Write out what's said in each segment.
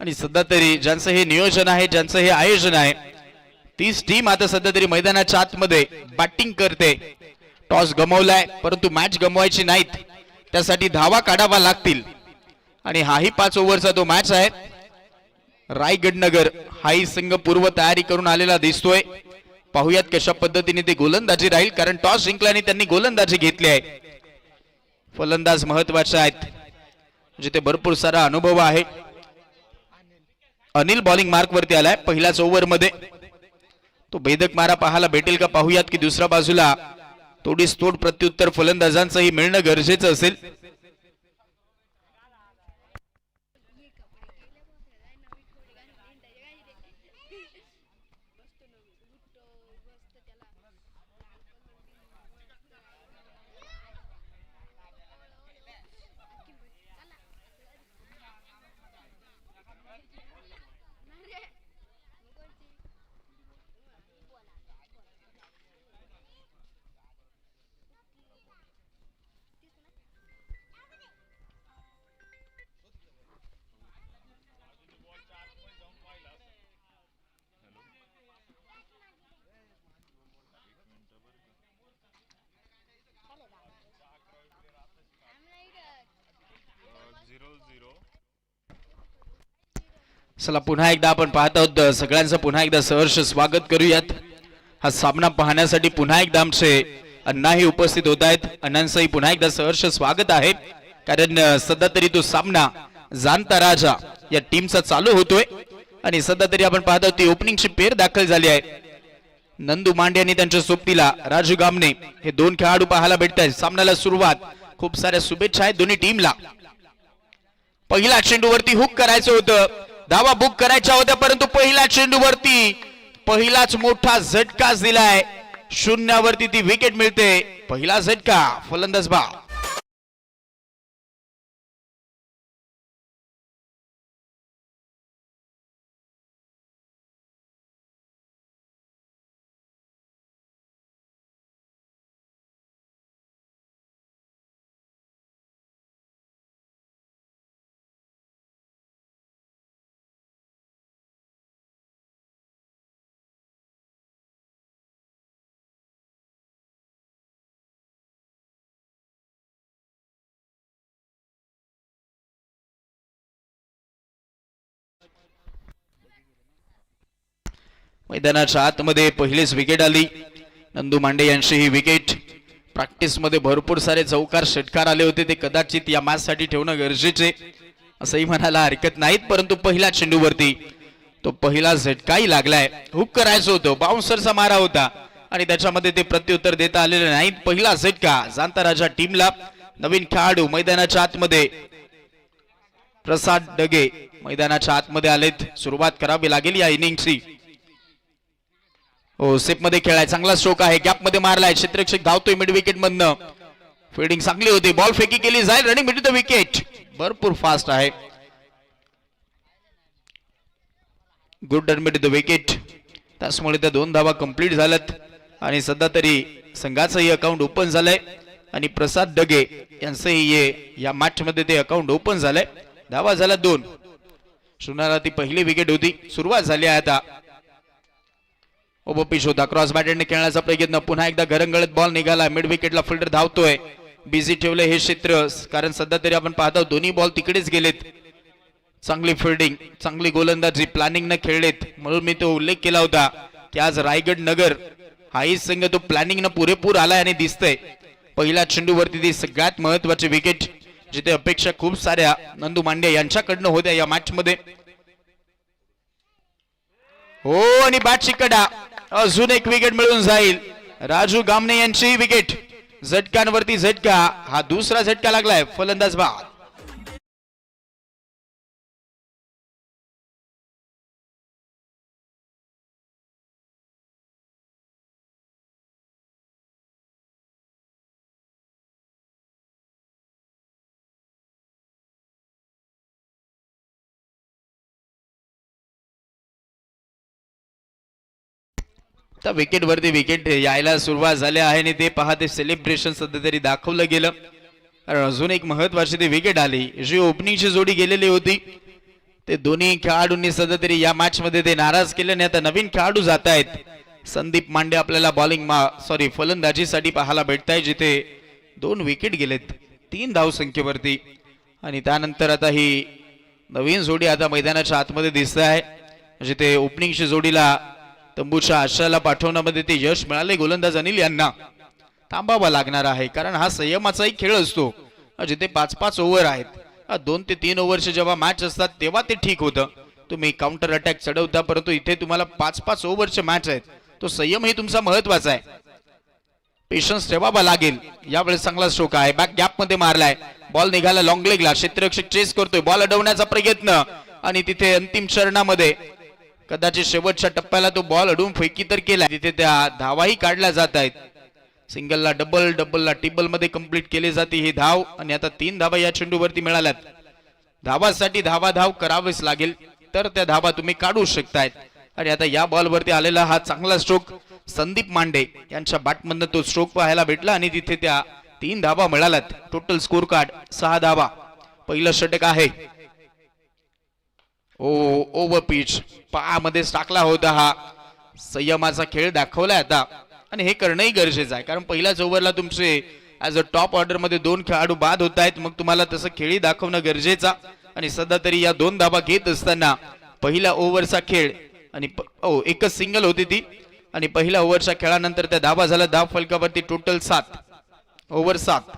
आणि सध्या तरी ज्यांचं हे नियोजन आहे, ज्यांचं हे आयोजन आहे, तीच टीम आता सध्या तरी मैदानाच्या आतमध्ये बॅटिंग करते. टॉस गमावलाय परंतु मॅच गमवायची नाहीत, त्यासाठी धावा काढावा लागतील. आणि हाही 5 ओव्हरचा तो मॅच आहे. रायगड नगर हाही संघ पूर्व तयारी करून आलेला दिसतोय. पाहूयात कशा पद्धतीने ते गोलंदाजी राहील, कारण टॉस जिंकल्याने त्यांनी गोलंदाजी घेतली आहे. फलंदाज महत्वाचे आहेत, म्हणजे ते भरपूर सारा अनुभव आहे. अनिल बॉलिंग मार्क वरती आलाय पहिल्याच ओव्हर मध्ये. तो भेदक मारा पाहायला भेटेल का पाहूयात, की दुसऱ्या बाजूला तोडीस तोड प्रत्युत्तर फलंदाजांचंही मिळणं गरजेचं असेल. चला पुन्हा एकदा आपण पाहत आहोत, सगळ्यांचं पुन्हा एकदा सहर्ष स्वागत करूयात. हा सामना पाहण्यासाठी पुन्हा एकदा आमचे अण्णाही उपस्थित होत आहेत. अण्णांचंही पुन्हा एकदा सहर्ष स्वागत आहे, कारण सध्या तरी तो सामना जाणता राजा या टीमचा चालू होतोय. आणि सध्या तरी आपण पाहत आहोत ती ओपनिंगची पेर दाखल झाली आहे. नंदू मांडे आणि त्यांच्या सोबतीला राजू गामने हे 2 खेळाडू पाहायला भेटत आहेत. सामन्याला सुरुवात, खूप साऱ्या शुभेच्छा आहेत दोन्ही टीमला. पहिल्या चेंडूवरती हुक करायचं होतं, धावा बुक करायच्या होत्या, परंतु पहिल्या चेंडूवरती पहिलाच मोठा झटका दिलाय. 0 वरती ती विकेट मिळते. पहिला झटका फलंदाज बा. मैदानाच्या आतमध्ये पहिलीच विकेट आली. नंदू मांडे यांची ही विकेट. प्रॅक्टिस मध्ये भरपूर सारे चौकार षटकार आले होते, ते कदाचित या मॅच साठी ठेवणं गरजेचे असंही म्हणायला हरकत नाहीत. परंतु पहिल्या चेंडूवरती तो पहिला झटकाही लागलाय. हुक करायचं होतं, बाउन्सरचा मारा होता आणि त्याच्यामध्ये ते प्रत्युत्तर देता आलेले नाहीत. पहिला झटका जाणता राजा टीमला. नवीन खेळाडू मैदानाच्या आतमध्ये प्रसाद डगे मैदानाच्या आतमध्ये आलेत. सुरुवात करावी लागेल या इनिंगची. हो, सेप मध्ये खेळाय, चांगला स्ट्रोक आहे, गॅप मध्ये मारलाय, क्षेत्ररक्षक धावतोय मिड विकेट मधनं. फिल्डिंग चांगली होती, बॉल फेकी केली जाईल, रनिंग मिड द विकेट. भरपूर फास्ट आहे, good run mid the wicket. त्यामुळे त्या 2 धावा कंप्लीट झाल्यात आणि सध्या तरी संघाचंही अकाउंट ओपन झालंय आणि प्रसाद डगे यांचंही या मॅच मध्ये ते अकाउंट ओपन झालंय. धावा झाल्या 2. शून्याला ती पहिली विकेट होती. सुरुवात झाली आहे आता. ओबपी शोधा, क्रॉस बॅटरने खेळण्याचा प्रयत्न, पुन्हा एकदा घरंगळत बॉल निघाला. मिड विकेटला फिल्डर धावतोय. बिझी ठेवले हे क्षेत्र, कारण सध्या तरी आपण पाहतो दोन्ही बॉल तिकडेच गेलेत. चांगली फिल्डिंग, चांगली गोलंदाजी प्लॅनिंग न खेळलेत. म्हणून मी तो उल्लेख केला होता की आज रायगड नगर हाही संघ तो प्लॅनिंग न पुरेपूर आलाय आणि दिसतंय. पहिल्या चेंडूवरती ती सगळ्यात महत्वाची विकेट, जिथे अपेक्षा खूप साऱ्या नंदू मांडे यांच्याकडनं होत्या या मॅच मध्ये. हो, आणि बॅटची कडा, अजून एक विकेट मिळून जाईल. राजू गामने यांची विकेट. झटक्यांवरती झटका, हा दुसरा झटका लागलाय. फलंदाज बाद. विकेट वरती विकेट यायला सुरुवात झाली आहे आणि ते पहा ते सेलिब्रेशन सध्या तरी दाखवलं गेलं. अजून एक महत्वाची ती विकेट आली जी ओपनिंगची जोडी गेलेली होती. ते दोन्ही खेळाडूंनी सध्या तरी या मॅच मध्ये ते नाराज केल्याने आता नवीन खेळाडू जात आहेत. संदीप मांडे आपल्याला फलंदाजीसाठी पाहायला भेटत आहे, जिथे 2 विकेट गेलेत 3 धाव संख्येवरती. आणि त्यानंतर आता ही नवीन जोडी आता मैदानाच्या आतमध्ये दिसत आहे, जिथे ओपनिंगच्या जोडीला तंबूच्या आश्रयाला पाठवण्यामध्ये ते यश मिळाले. गोलंदाज अनिल यांना थांबावा लागणार आहे, कारण हा संयमाचाही खेळ असतो, जिथे 5-5 ओव्हर आहेत. 2 ते 3 ओव्हरचे जेव्हा मॅच असतात तेव्हा ते ठीक होतं, तुम्ही काउंटर अटॅक चढवता, परंतु इथे तुम्हाला 5-5 ओव्हरचे मॅच आहेत, तो संयमही तुमचा महत्वाचा आहे. पेशन्स ठेवावा लागेल. यावेळेस चांगला स्ट्रोक आहे, बॅक गॅप मध्ये मारलाय, बॉल निघाला लॉंग लेगला, क्षेत्ररक्षक चेस करतोय, बॉल अडवण्याचा प्रयत्न, आणि तिथे अंतिम चरणामध्ये कदाचित शेवटच्या टप्प्याला तो बॉल अडवून फेकी तर केला, तिथे त्या धावाही काढल्या जात आहेत. सिंगलला डबल, डबलला टिबल मध्ये कंप्लीट केली जाते ही धाव. आणि आता 3 धावा या चेंडूवरती मिळाल्यात. धावासाठी धाव करावीच लागेल, तर त्या धावा तुम्ही काढू शकतायत. आणि आता या बॉलवरती आलेला हा चांगला स्ट्रोक संदीप मांडे यांच्या बॅटमधनं तो स्ट्रोक पाहायला भेटला, आणि तिथे त्या 3 धावा मिळाल्यात. टोटल स्कोर कार्ड 6 धावा. पहिलं षटक आहे. ओव्हर पिच पायामध्येच टाकला होता. हा संयमाचा खेळ दाखवलाय आता, आणि हे करणंही गरजेचं आहे, कारण पहिल्याच ओव्हरला तुमचे ऍज अ टॉप ऑर्डर मध्ये 2 खेळाडू बाद होत आहेत, मग तुम्हाला तसं खेळी दाखवणं गरजेचं. आणि सध्या तरी या 2 धावा घेत असताना पहिल्या ओव्हरचा खेळ, आणि एकच सिंगल होती ती, आणि पहिल्या ओव्हरच्या खेळानंतर त्या धावा झाल्या धाव फलकावरती टोटल 7 ओव्हर 7.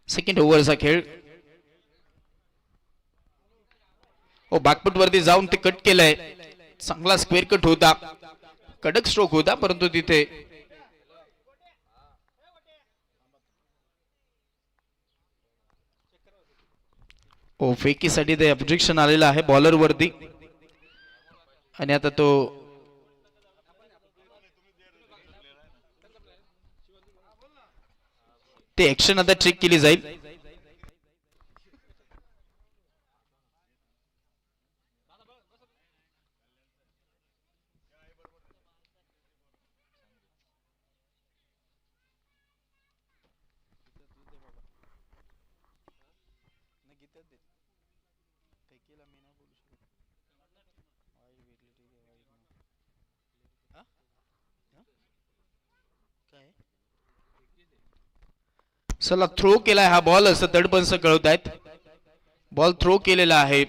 सेकंड ओव्हरचा खेळ. बॅकफुट वरती जाऊन ते कट केलंय, चांगला स्क्वेअर कट होता, कडक स्ट्रोक होता, परंतु तिथे फेकीसाठी ते ऑब्जेक्शन आलेलं आहे बॉलर वरती. आणि आता तो ते ऍक्शन आता चेक केली जाईल. चला थ्रो केलाय हा बॉल, असं थर्ड कळवत आहेत. बॉल थ्रो केलेला आहे,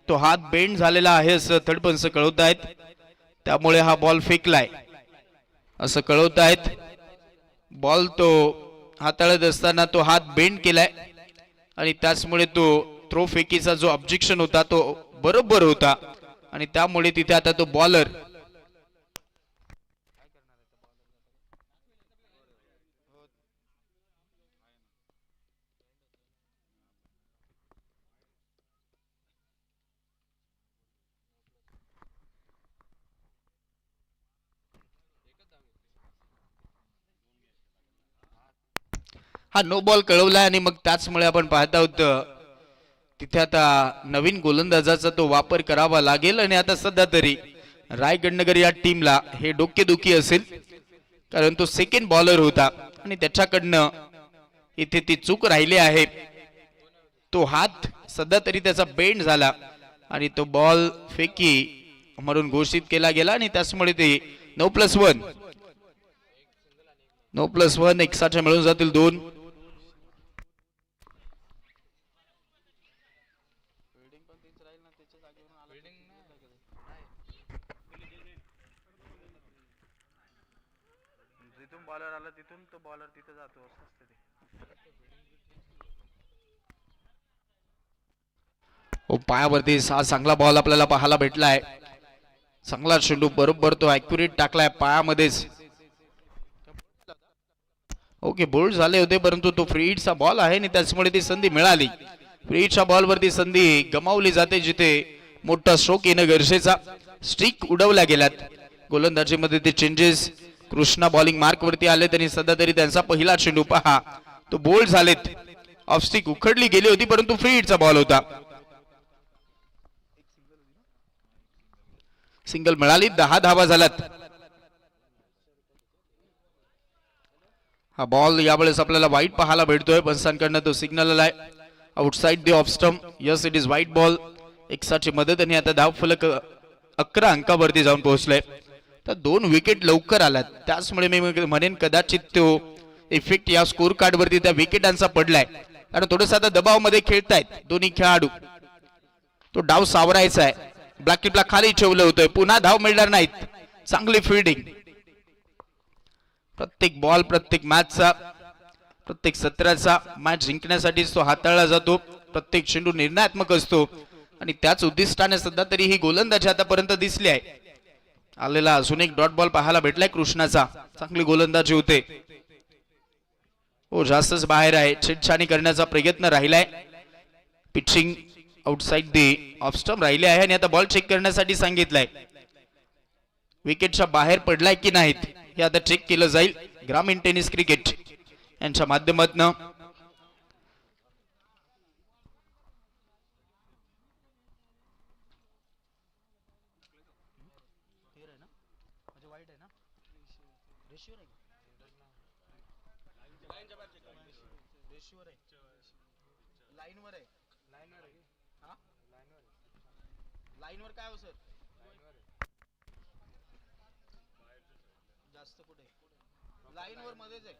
तो हात बेंड झालेला आहे असं थर्ड कळवत आहेत, त्यामुळे हा बॉल फेकलाय असं कळवत आहेत. बॉल तो हाताळत असताना तो हात बेंड केलाय, आणि त्याचमुळे तो थ्रो फेकीचा जो ऑब्जेक्शन होता तो बरोबर होता, आणि त्यामुळे तिथे आता तो बॉलर हा नो बॉल कळवलाय. आणि मग त्याचमुळे आपण पाहत आहोत तिथे आता नवीन गोलंदाजाचा तो वापर करावा लागेल. आणि आता सध्या तरी रायगडनगर या टीमला हे डोकेदुखी असेल, कारण तो सेकंड बॉलर होता, आणि त्याच्याकडनं इथे ती चूक राहिली आहे. तो हात सध्या तरी त्याचा बेंड झाला, आणि तो बॉल फेकी म्हणून घोषित केला गेला, आणि त्याचमुळे ते 9+1 एक्स्ट्राच्या मिळून जातील 2. जिथून बॉलर आला तिथून तो बॉलर तिथे जातो असं असतं ते. पायावरती चांगला बॉल आपल्याला पाहायला भेटलाय. चांगला चेंडू बरोबर तो ॲक्युरेट टाकलाय पायामध्येच. ओके, बोल्ड झाले होते परंतु तो फ्री हिटचा बॉल आहे आणि त्याच्यामुळे ती संधी मिळाली. फ्री हिटच्या बॉलवरती संधी गमावली जाते जिथे मोठा स्ट्रोक येणं गरजेचा. स्ट्रिक उडवल्या गेल्यात गोलंदाजीमध्ये ते चेंजेस. कृष्णा बॉलिंग मार्क वरती आले त्यांनी सध्या तरी त्यांचा पहिला चेंडू पहा तो बोल्ड झालेत. ऑफ स्टिक उखडली गेली होती परंतु फ्री हिटचा बॉल होता. सिंगल मिळाली, 10 धावा झाल्यात. हा बॉल यावेळेस आपल्याला वाईट पाहायला भेटतोय. पंचांकडनं तो सिग्नल आलाय outside the off stump. Yes, it is white ball. एक्साची मदत आणि आता धाव फलक 11 अंकावरती जाऊन पोहोचले. तर 2 विकेट लवकर आल्यात त्याचमुळे मी म्हणेन कदाचित तो इफेक्ट या स्कोर कार्ड वरती त्या विकेटांचा पडलाय. कारण थोडंसं आता दबावामध्ये खेळतायत दोन्ही खेळाडू. तो डाव सावरायचा आहे. ब्लॅक टिपला खाली ठेवलं होतं, पुन्हा धाव मिळणार नाहीत. चांगली फिल्डिंग. प्रत्येक बॉल प्रत्येक मॅचचा प्रत्येक सत्राचा मॅच जिंकण्यासाठीच तो हाताळला जातो. प्रत्येक चेंडू निर्णयात्मक असतो आणि त्याच उद्दिष्टाने सध्या तरी ही गोलंदाजी आतापर्यंत दिसली आहे. आलेला अजून एक डॉट बॉल पाहायला भेटलाय कृष्णाचा. चांगली गोलंदाजी होते. हो, जास्तच बाहेर आहे. छेडछाणी करण्याचा प्रयत्न राहिलाय. Pitching outside the off stump राहिले आहे आणि आता बॉल चेक करण्यासाठी सांगितलंय. विकेटच्या बाहेर पडलाय की नाहीत हे आता चेक केलं जाईल. ग्रामीण टेनिस क्रिकेट यांच्या माध्यमातून लाईनवर काय हो सर? जास्त कुठे? लाईनवर मध्येच आहे.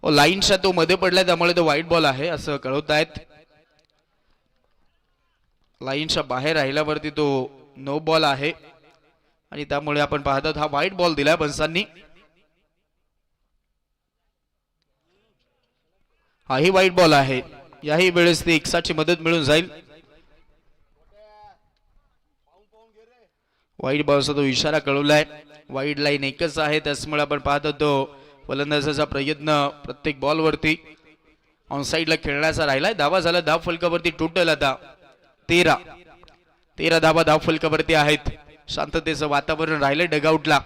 ओ, लाईनच्या तो मध्ये पडलाय त्यामुळे तो व्हाईट बॉल आहे असं कळवतायत. लाईनच्या बाहेर राहिल्यावरती तो नो बॉल आहे आणि त्यामुळे आपण पाहत आहोत हा व्हाईट बॉल दिलाय पंचांनी. हाही व्हाईट बॉल आहे. याही वेळेस ती एक्साची मदत मिळून जाईल. वाईट बॉलचा तो इशारा कळवलाय. वाईट लाईन एकच आहे त्याचमुळे आपण पाहत होतो फलंदाजाचा प्रयत्न प्रत्येक बॉल वरती ऑन साइडला खेळण्याचा राहिलाय. धावा झाला धाव फलकावरती टोटल आता 13 धावा धाव फलकावरती आहेत. शांततेचं वातावरण राहिलंय डगआउटला.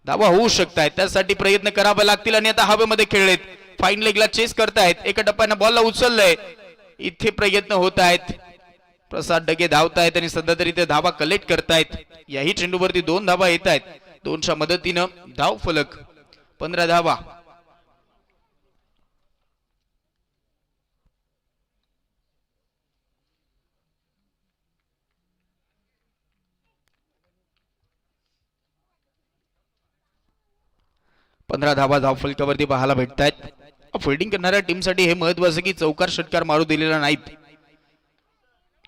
धावा होऊ शकतायत त्यासाठी प्रयत्न करावे लागतील आणि आता हवेमध्ये खेळलेत. फाईन लेगला चेस करतायत. एका टप्प्यानं बॉलला उचललंय. इथे प्रयत्न होत आहेत. प्रसाद डगे धावतायत आणि सध्या तरी ते धावा कलेक्ट करतायत. याही चेंडूवरती 2 धावा येत आहेत. 2च्या मदतीनं धाव फलक 15 धावा. धावा धाव फलकावरती पाहायला भेटतायत. फिल्डिंग करणाऱ्या टीमसाठी हे महत्वाचं की चौकार षटकार मारू दिलेला नाहीत.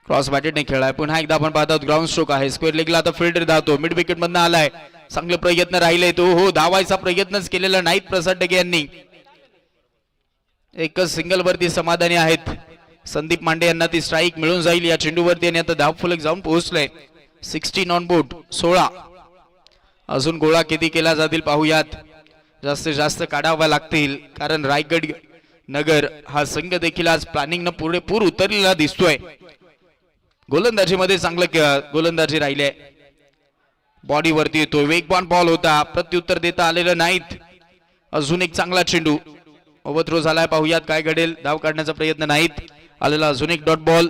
क्रॉस बॅटेडने खेळाय. पुन्हा एकदा आपण पाहतो ग्राउंड स्ट्रोक आहे. स्क्वेअर लेगला आता फिल्डर धावतो. मिड विकेट मधनं आलाय. चांगले प्रयत्न राहिले. तो हो धावायचा प्रयत्नच केलेला नाहीत प्रसाद डगे यांनी. एकच सिंगल वरती समाधानी आहेत. संदीप मांडे यांना ती स्ट्राईक मिळून जाईल या चेंडूवरती आणि आता धाव फलक जाऊन पोहोचलंय. 16 ऑन बोर्ड 16. अजून गोळा किती केला जातील पाहूयात. जास्तीत जास्त काढावा लागतील कारण रायगड नगर हा संघ देखील आज प्लॅनिंग न पुरेपूर उतरलेला दिसतोय. गोलंदाजीमध्ये चांगलं गोलंदाजी राहिली आहे. बॉडीवरती येतो. वेगवान बॉल होता. प्रत्युत्तर देता आलेलं नाहीत. अजून एक चांगला चेंडू ओव्हरथ्रो झालाय. पाहूयात काय घडेल. धाव काढण्याचा प्रयत्न नाहीत. आलेला अजून एक डॉट बॉल.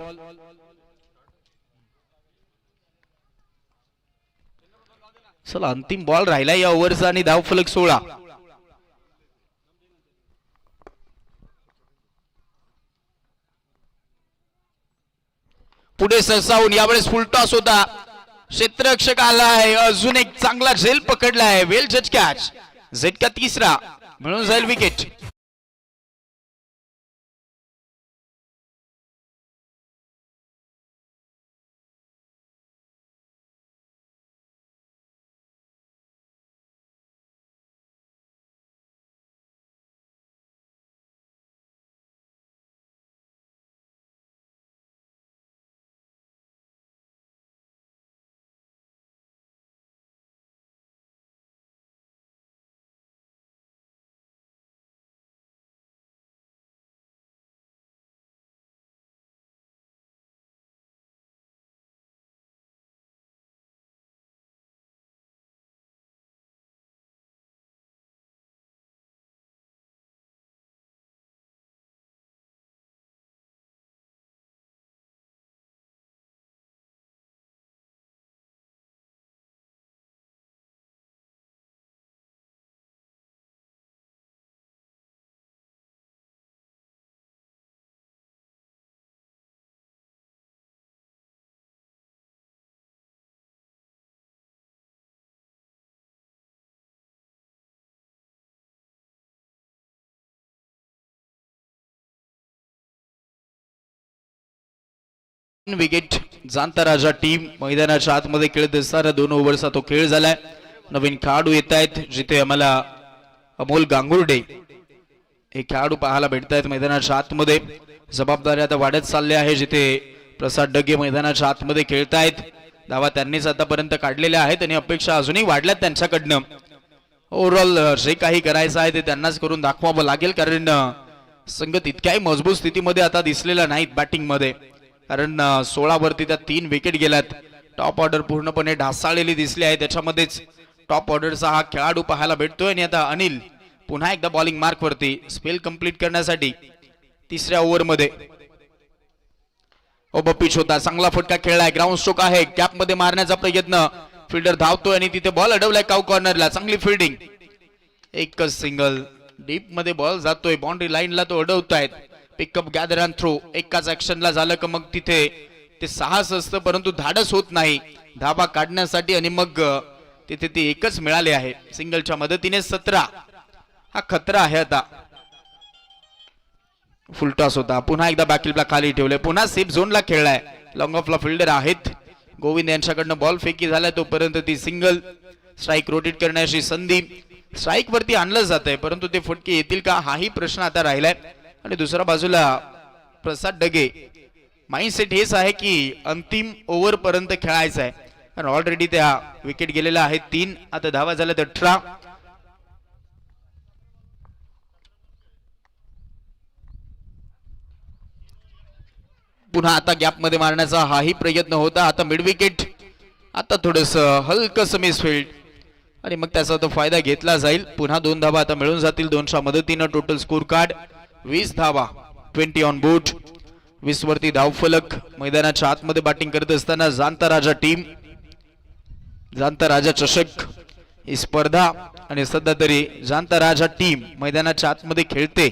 चला अंतिम बॉल राहिला या ओव्हरचा आणि धाव फलक 16. पुढे सरसावून यावेळेस फुल टॉस होता. क्षेत्ररक्षक आलाय. अजून एक चांगला झेल पकडलाय. वेल जज कॅच. झटका 3रा मिळून जाईल विकेट. विकेट जाणता राजा टीम मैदानाच्या आतमध्ये खेळत असताना 2 ओव्हरचा तो खेळ झालाय. नवीन खेळाडू येत आहेत जिथे आम्हाला अमोल गांगुर्डे हे खेळाडू पाहायला भेटत आहेत मैदानाच्या आतमध्ये. जबाबदारी आता वाढत चालली आहे जिथे प्रसाद डगे मैदानाच्या आतमध्ये खेळतायत. धावा त्यांनीच आतापर्यंत काढलेल्या आहेत आणि अपेक्षा अजूनही वाढल्यात त्यांच्याकडनं. ओव्हरऑल जे काही करायचं आहे ते त्यांनाच करून दाखवावं लागेल कारण संघ तितक्याही मजबूत स्थितीमध्ये आता दिसलेला नाहीत बॅटिंग मध्ये. कारण 16 वरती त्या 3 विकेट गेल्यात. टॉप ऑर्डर पूर्णपणे ढासाळलेली दिसली आहे. त्याच्यामध्येच टॉप ऑर्डरचा हा खेळाडू पाहायला भेटतोय आणि आता अनिल पुन्हा एकदा बॉलिंग मार्क वरती स्पेल कंप्लीट करण्यासाठी 3ऱ्या ओव्हर मध्ये. पिच होता चांगला फटका खेळलाय. ग्राउंड स्ट्रोक आहे कॅप मध्ये मारण्याचा प्रयत्न. फिल्डर धावतोय आणि तिथे बॉल अडवलाय काउ कॉर्नरला. चांगली फिल्डिंग. एकच सिंगल डीप मध्ये बॉल जातोय. बाउंड्री लाईनला तो अडवतायत. पिकअप गॅदर अँड थ्रो एकाच ऍक्शनला झालं का मग तिथे ते साहस असतं परंतु धाडस होत नाही धाबा काढण्यासाठी आणि मग तिथे ती एकच मिळाली आहे. सिंगलच्या मदतीने 17 हा खतरा आहे. आता फुलटॉस होता. पुन्हा एकदा बॅकलिपला खाली ठेवले. पुन्हा सेफ झोनला खेळलाय. लॉंग ऑफला फिल्डर आहेत गोविंद यांच्याकडनं बॉल फेकी झालाय तोपर्यंत ती सिंगल. स्ट्राईक रोटेट करण्याची संधी. स्ट्राईक वरती आणलं जात आहे परंतु ते फटके येतील का हाही प्रश्न आता राहिलाय. आणि दुसऱ्या बाजूला प्रसाद डगे माइंडसेट हेच आहे की अंतिम ओव्हर पर्यंत खेळायचं आहे कारण ऑलरेडी त्या विकेट गेलेल्या आहेत 3. आता धावा झाल्या 18. पुन्हा आता गॅप मध्ये मारण्याचा हाही प्रयत्न होता. आता मिड विकेट. आता थोडस हलकस मिसफील्ड आणि मग त्याचा तो फायदा घेतला जाईल. पुन्हा 2 धावा आता मिळून जातील 2च्या मदतीनं. टोटल स्कोर कार्ड 20 धावा 20 ऑन बोर्ड. 20 वरती धावफलक. मैदानाच्या आतमध्ये बॅटिंग करत असताना जाणता राजा टीम. जाणता राजा चषक ही स्पर्धा आणि सध्या तरी जाणता राजा टीम मैदानाच्या आतमध्ये खेळते.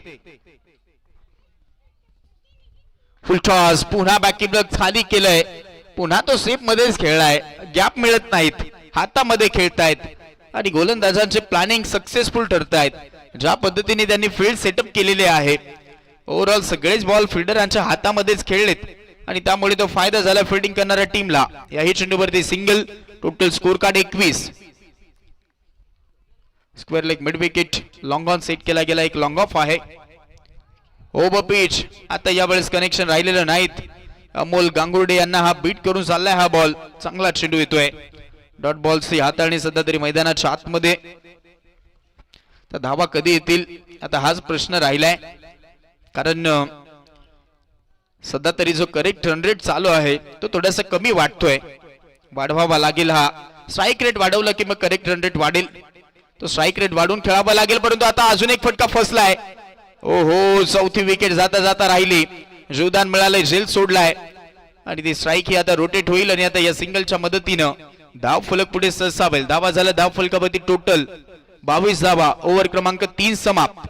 फुल टॉस. पुन्हा बॅककीपर खाली केलंय. पुन्हा तो सेफ मध्येच खेळलाय. गॅप मिळत नाहीत. हातामध्ये खेळतायत आणि गोलंदाजांचे प्लॅनिंग सक्सेसफुल ठरतायत. ज्या पद्धतीने त्यांनी फील्ड सेटअप केलेले आहे ओव्हरऑल सगळेच बॉल फिल्डरांच्या हातामध्येच खेळलेत आणि त्यामुळे तो फायदा झाला फिल्डिंग करणाऱ्या टीमला. याही चेंडूवरती single. Total score card 21. Square leg mid wicket. Long on set केला गेला. एक लॉंग ऑफ आहे. Over pitch. आता यावेळेस कनेक्शन राहिलेलं नाहीत. अमोल गांगुर्डे यांना हा बीट करून चाललाय हा बॉल. चांगला चेंडू येतोय. डॉट बॉलची हाताळणी सध्या तरी मैदानाच्या आतमध्ये. तर धावा कधी येतील आता हाच प्रश्न राहिलाय कारण सध्या तरी जो करेक्ट रन रेट चालू आहे तो थोडासा कमी वाटतोय. वाढवावा लागेल हा. स्ट्राईक रेट वाढवला की मग करेक्ट रन रेट वाढेल. तो स्ट्राईक रेट वाढवून खेळावा लागेल परंतु आता अजून एक फटका फसलाय. ओहो 4थी विकेट जाता जाता राहिली. जीवदान मिळालंय. झेल सोडलाय आणि ती स्ट्राईक ही आता रोटेट होईल आणि आता या सिंगलच्या मदतीनं धाव फलक पुढे सरसावेल. धावा झाला धाव फलकावरती टोटल 22 धावा. ओव्हर क्रमांक 3 समाप्त.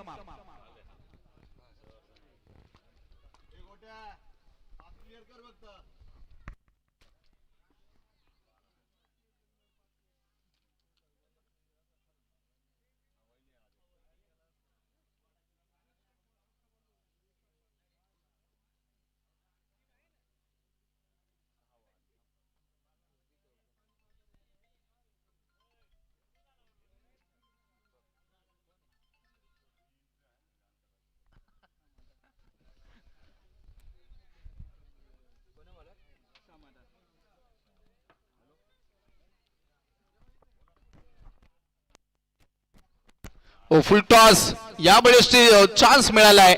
फुल टॉस. यावेळेस चान्स मिळालाय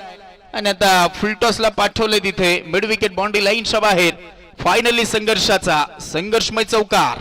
आणि आता फुल टॉसला पाठवले तिथे मिड विकेट बाउंड्री लाईनच्या बाहेर. फायनली संघर्षाचा संघर्षमय चौकार.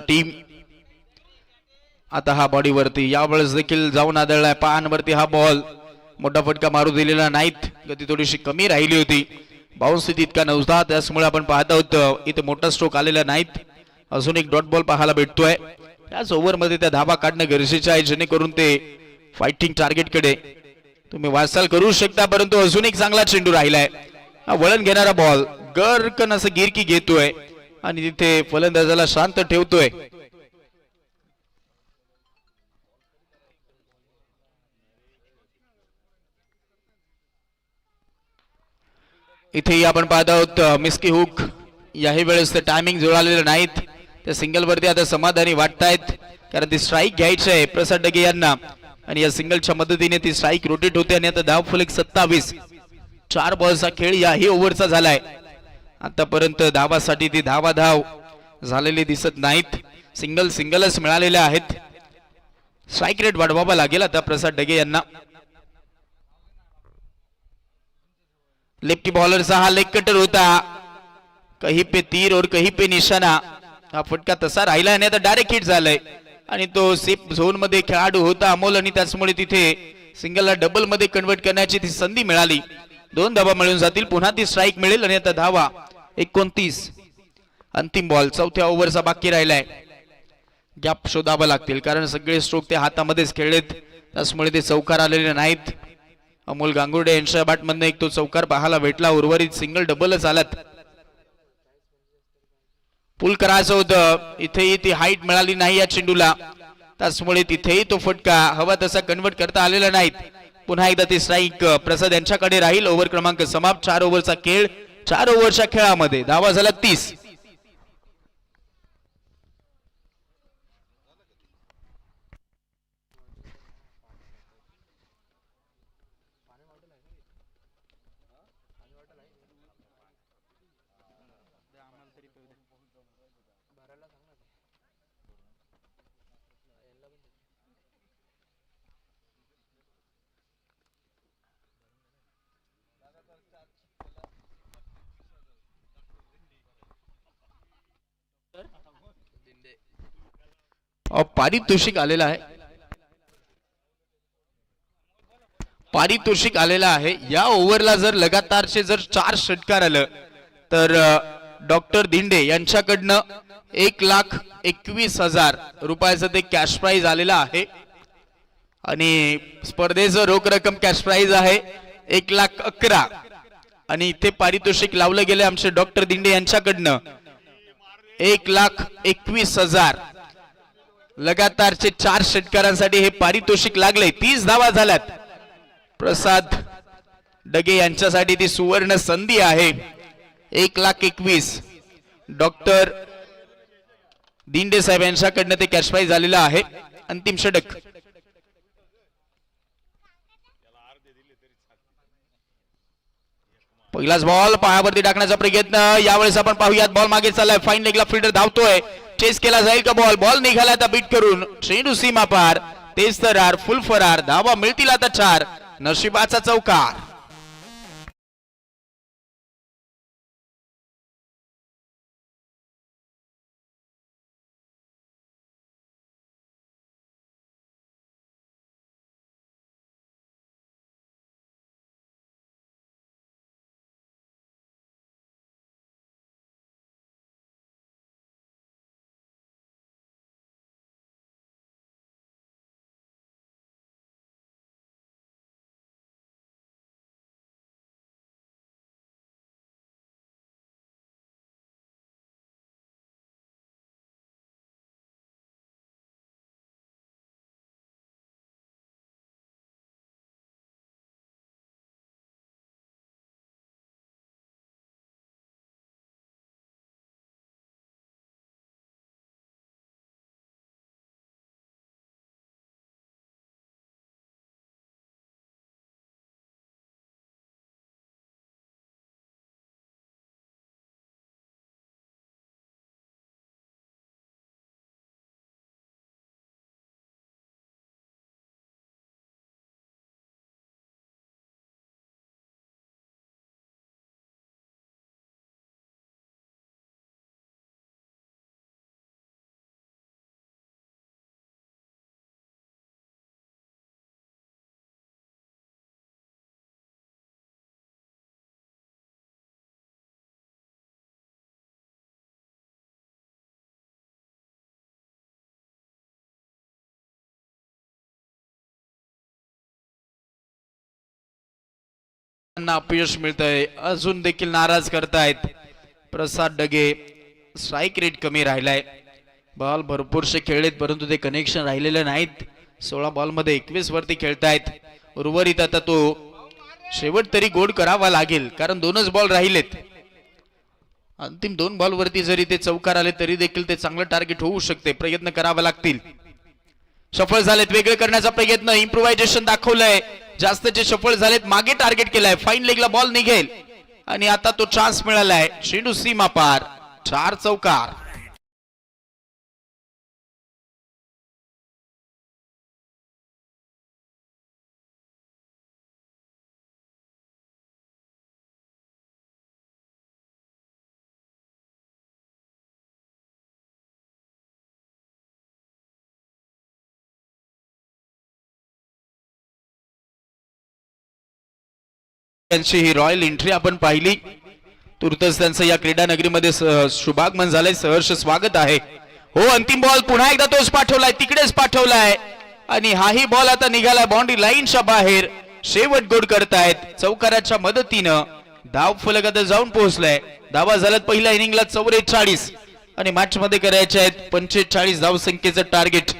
टीम आता हा बॉडी वरती यावेळेस देखील जाऊन आदळलाय. पायांवरती हा बॉल. मोठा फटका मारू दिलेला नाहीत. गती थोडीशी कमी राहिली होती. बाउन्स इतका नव्हता त्यामुळे आपण पाहत आहोत इथे मोठा स्ट्रोक आलेला नाहीत. अजून एक डॉट बॉल पाहायला भेटतोय. त्याच ओव्हरमध्ये त्या धाबा काढणं गरजेचं आहे जेणेकरून ते फायटिंग टार्गेटकडे तुम्ही वाटचाल करू शकता. परंतु अजून एक चांगला चेंडू राहिलाय. हा वळण घेणारा बॉल गरकन असं गिरकी घेतोय आणि तिथे फलंदाजाला शांत ठेवतोय. इथे आपण पाहत आहोत मिस्की हुक. याही वेळेस ते टायमिंग जुळालेलं नाहीत. त्या सिंगल वरती आता समाधानी वाटतायत कारण ती स्ट्राईक घ्यायची आहे प्रसाद डगे यांना आणि या सिंगलच्या मदतीने ती स्ट्राईक रोटेट होते आणि आता धाव फलक 27. 4 बॉलचा खेळ याही ओव्हरचा झालाय. आतापर्यंत धावासाठी ती धाव झालेली दिसत नाहीत. सिंगलच मिळालेल्या आहेत. स्ट्राईक रेट वाढवावा लागेल आता प्रसाद डगे यांना. लेफ्टी बॉलरचा हा लेग कटर होता. कहीं पे तीर और कहीं पे निशाणा. हा फटका तसा राहिला आणि आता डायरेक्ट हिट झालाय आणि तो सेफ झोन मध्ये खेळाडू होता अमोल आणि त्याचमुळे तिथे सिंगलला डबल मध्ये कन्वर्ट करण्याची ती संधी मिळाली. 2 धावा मिळून जातील. पुन्हा ती स्ट्राईक मिळेल आणि आता धावा 29. अंतिम बॉल 4थ्या ओव्हरचा बाकी राहिलाय. गॅप शोधावा लागतील कारण सगळे स्ट्रोक ते हातामध्येच खेळलेत त्याचमुळे ते चौकार आलेले नाहीत. अमोल गांगुर्डे यांच्या बॅट मधनं एक तो चौकार पाहायला भेटला. उर्वरित सिंगल डबलच आलात. पुल करायचं होतं. इथेही ती हाईट मिळाली नाही या चेंडूला त्याचमुळे तिथेही तो फटका हवा तसा कन्वर्ट करता आलेला नाहीत. पुन्हा एकदा ती स्ट्राईक प्रसाद यांच्याकडे राहील. ओव्हर क्रमांक समाप्त. 4 ओव्हरचा खेळ. 4 ओव्हरच्या खेळामध्ये धावा झाला 30. पारितोषिक आलेला आहे. पारितोषिक आलेला आहे. या ओव्हरला जर लगातारचे जर 4 षटकार आलं तर डॉक्टर दिंडे यांच्याकडनं 1,21,000 रुपयाचं ते कॅश प्राइज आलेलं आहे आणि स्पर्धेचं रोख रक्कम कॅश प्राइज आहे 1,11,000 आणि इथे पारितोषिक लावलं गेले आमचे डॉक्टर दिंडे यांच्याकडनं 1,21,000. लगातारचे 4 षटकारांसाठी हे पारितोषिक लागले. 30 धावा झाल्यात. प्रसाद डगे यांच्यासाठी ती सुवर्ण संधी आहे. 1,21,000 डॉक्टर दिंडे साहेब यांच्याकडनं ते कॅश प्राइज झालेलं आहे. अंतिम षटक. पहिलाच बॉल पायावरती टाकण्याचा प्रयत्न. यावेळेस आपण पाहूयात बॉल मागे चाललाय. फाईन लेगला फिल्डर धावतोय. चेस केला जाईल का बॉल. बॉल निघाला आता बीट करून. चेंडू सीमा पार. तेज तरार फुल फरार. धावा मिळतील आता 4. नशिबाचा चौकार. अपयश मिळतंय, अजून देखील नाराज करतायत प्रसाद डगे. स्ट्राईक रेट कमी राहिलाय, बॉल भरपूरसे खेळलेत परंतु ते कनेक्शन राहिलेले नाहीत. 16 बॉल मध्ये 21 वरती खेळतायत. उर्वरित आता तो शेवट तरी गोड करावा लागेल कारण 2च बॉल राहिलेत. अंतिम 2 बॉल वरती जरी ते चौकार आले तरी देखील ते चांगलं टार्गेट होऊ शकते. प्रयत्न करावे लागतील. सफळ झालेत, वेगळे करण्याचा प्रयत्न, इम्प्रोव्हायझेशन दाखवलंय. जास्तचे सफळ झालेत, मागे टार्गेट केलाय, फाईन लेगला बॉल निघेल आणि आता तो चान्स मिळालाय. चेंडू सीमा पार, 4 चौकार. त्यांची ही रॉयल एंट्री आपण पाहिली. तुर्तच त्यांचं या क्रीडा नगरीमध्ये शुभागमन झालंय. सहर्ष स्वागत आहे. हो, अंतिम बॉल पुन्हा एकदा तोच पाठवलाय, तिकडेच पाठवलाय आणि हाही बॉल आता निघालाय बाउंड्री लाईनच्या बाहेर. शेवट गोड करतायत चौकाराच्या मदतीनं. धाव फलक आता जाऊन पोहोचलाय. धावा झाल्यात पहिल्या इनिंगला 44 आणि मॅच मध्ये करायचे आहेत 45 धाव संख्येचं टार्गेट.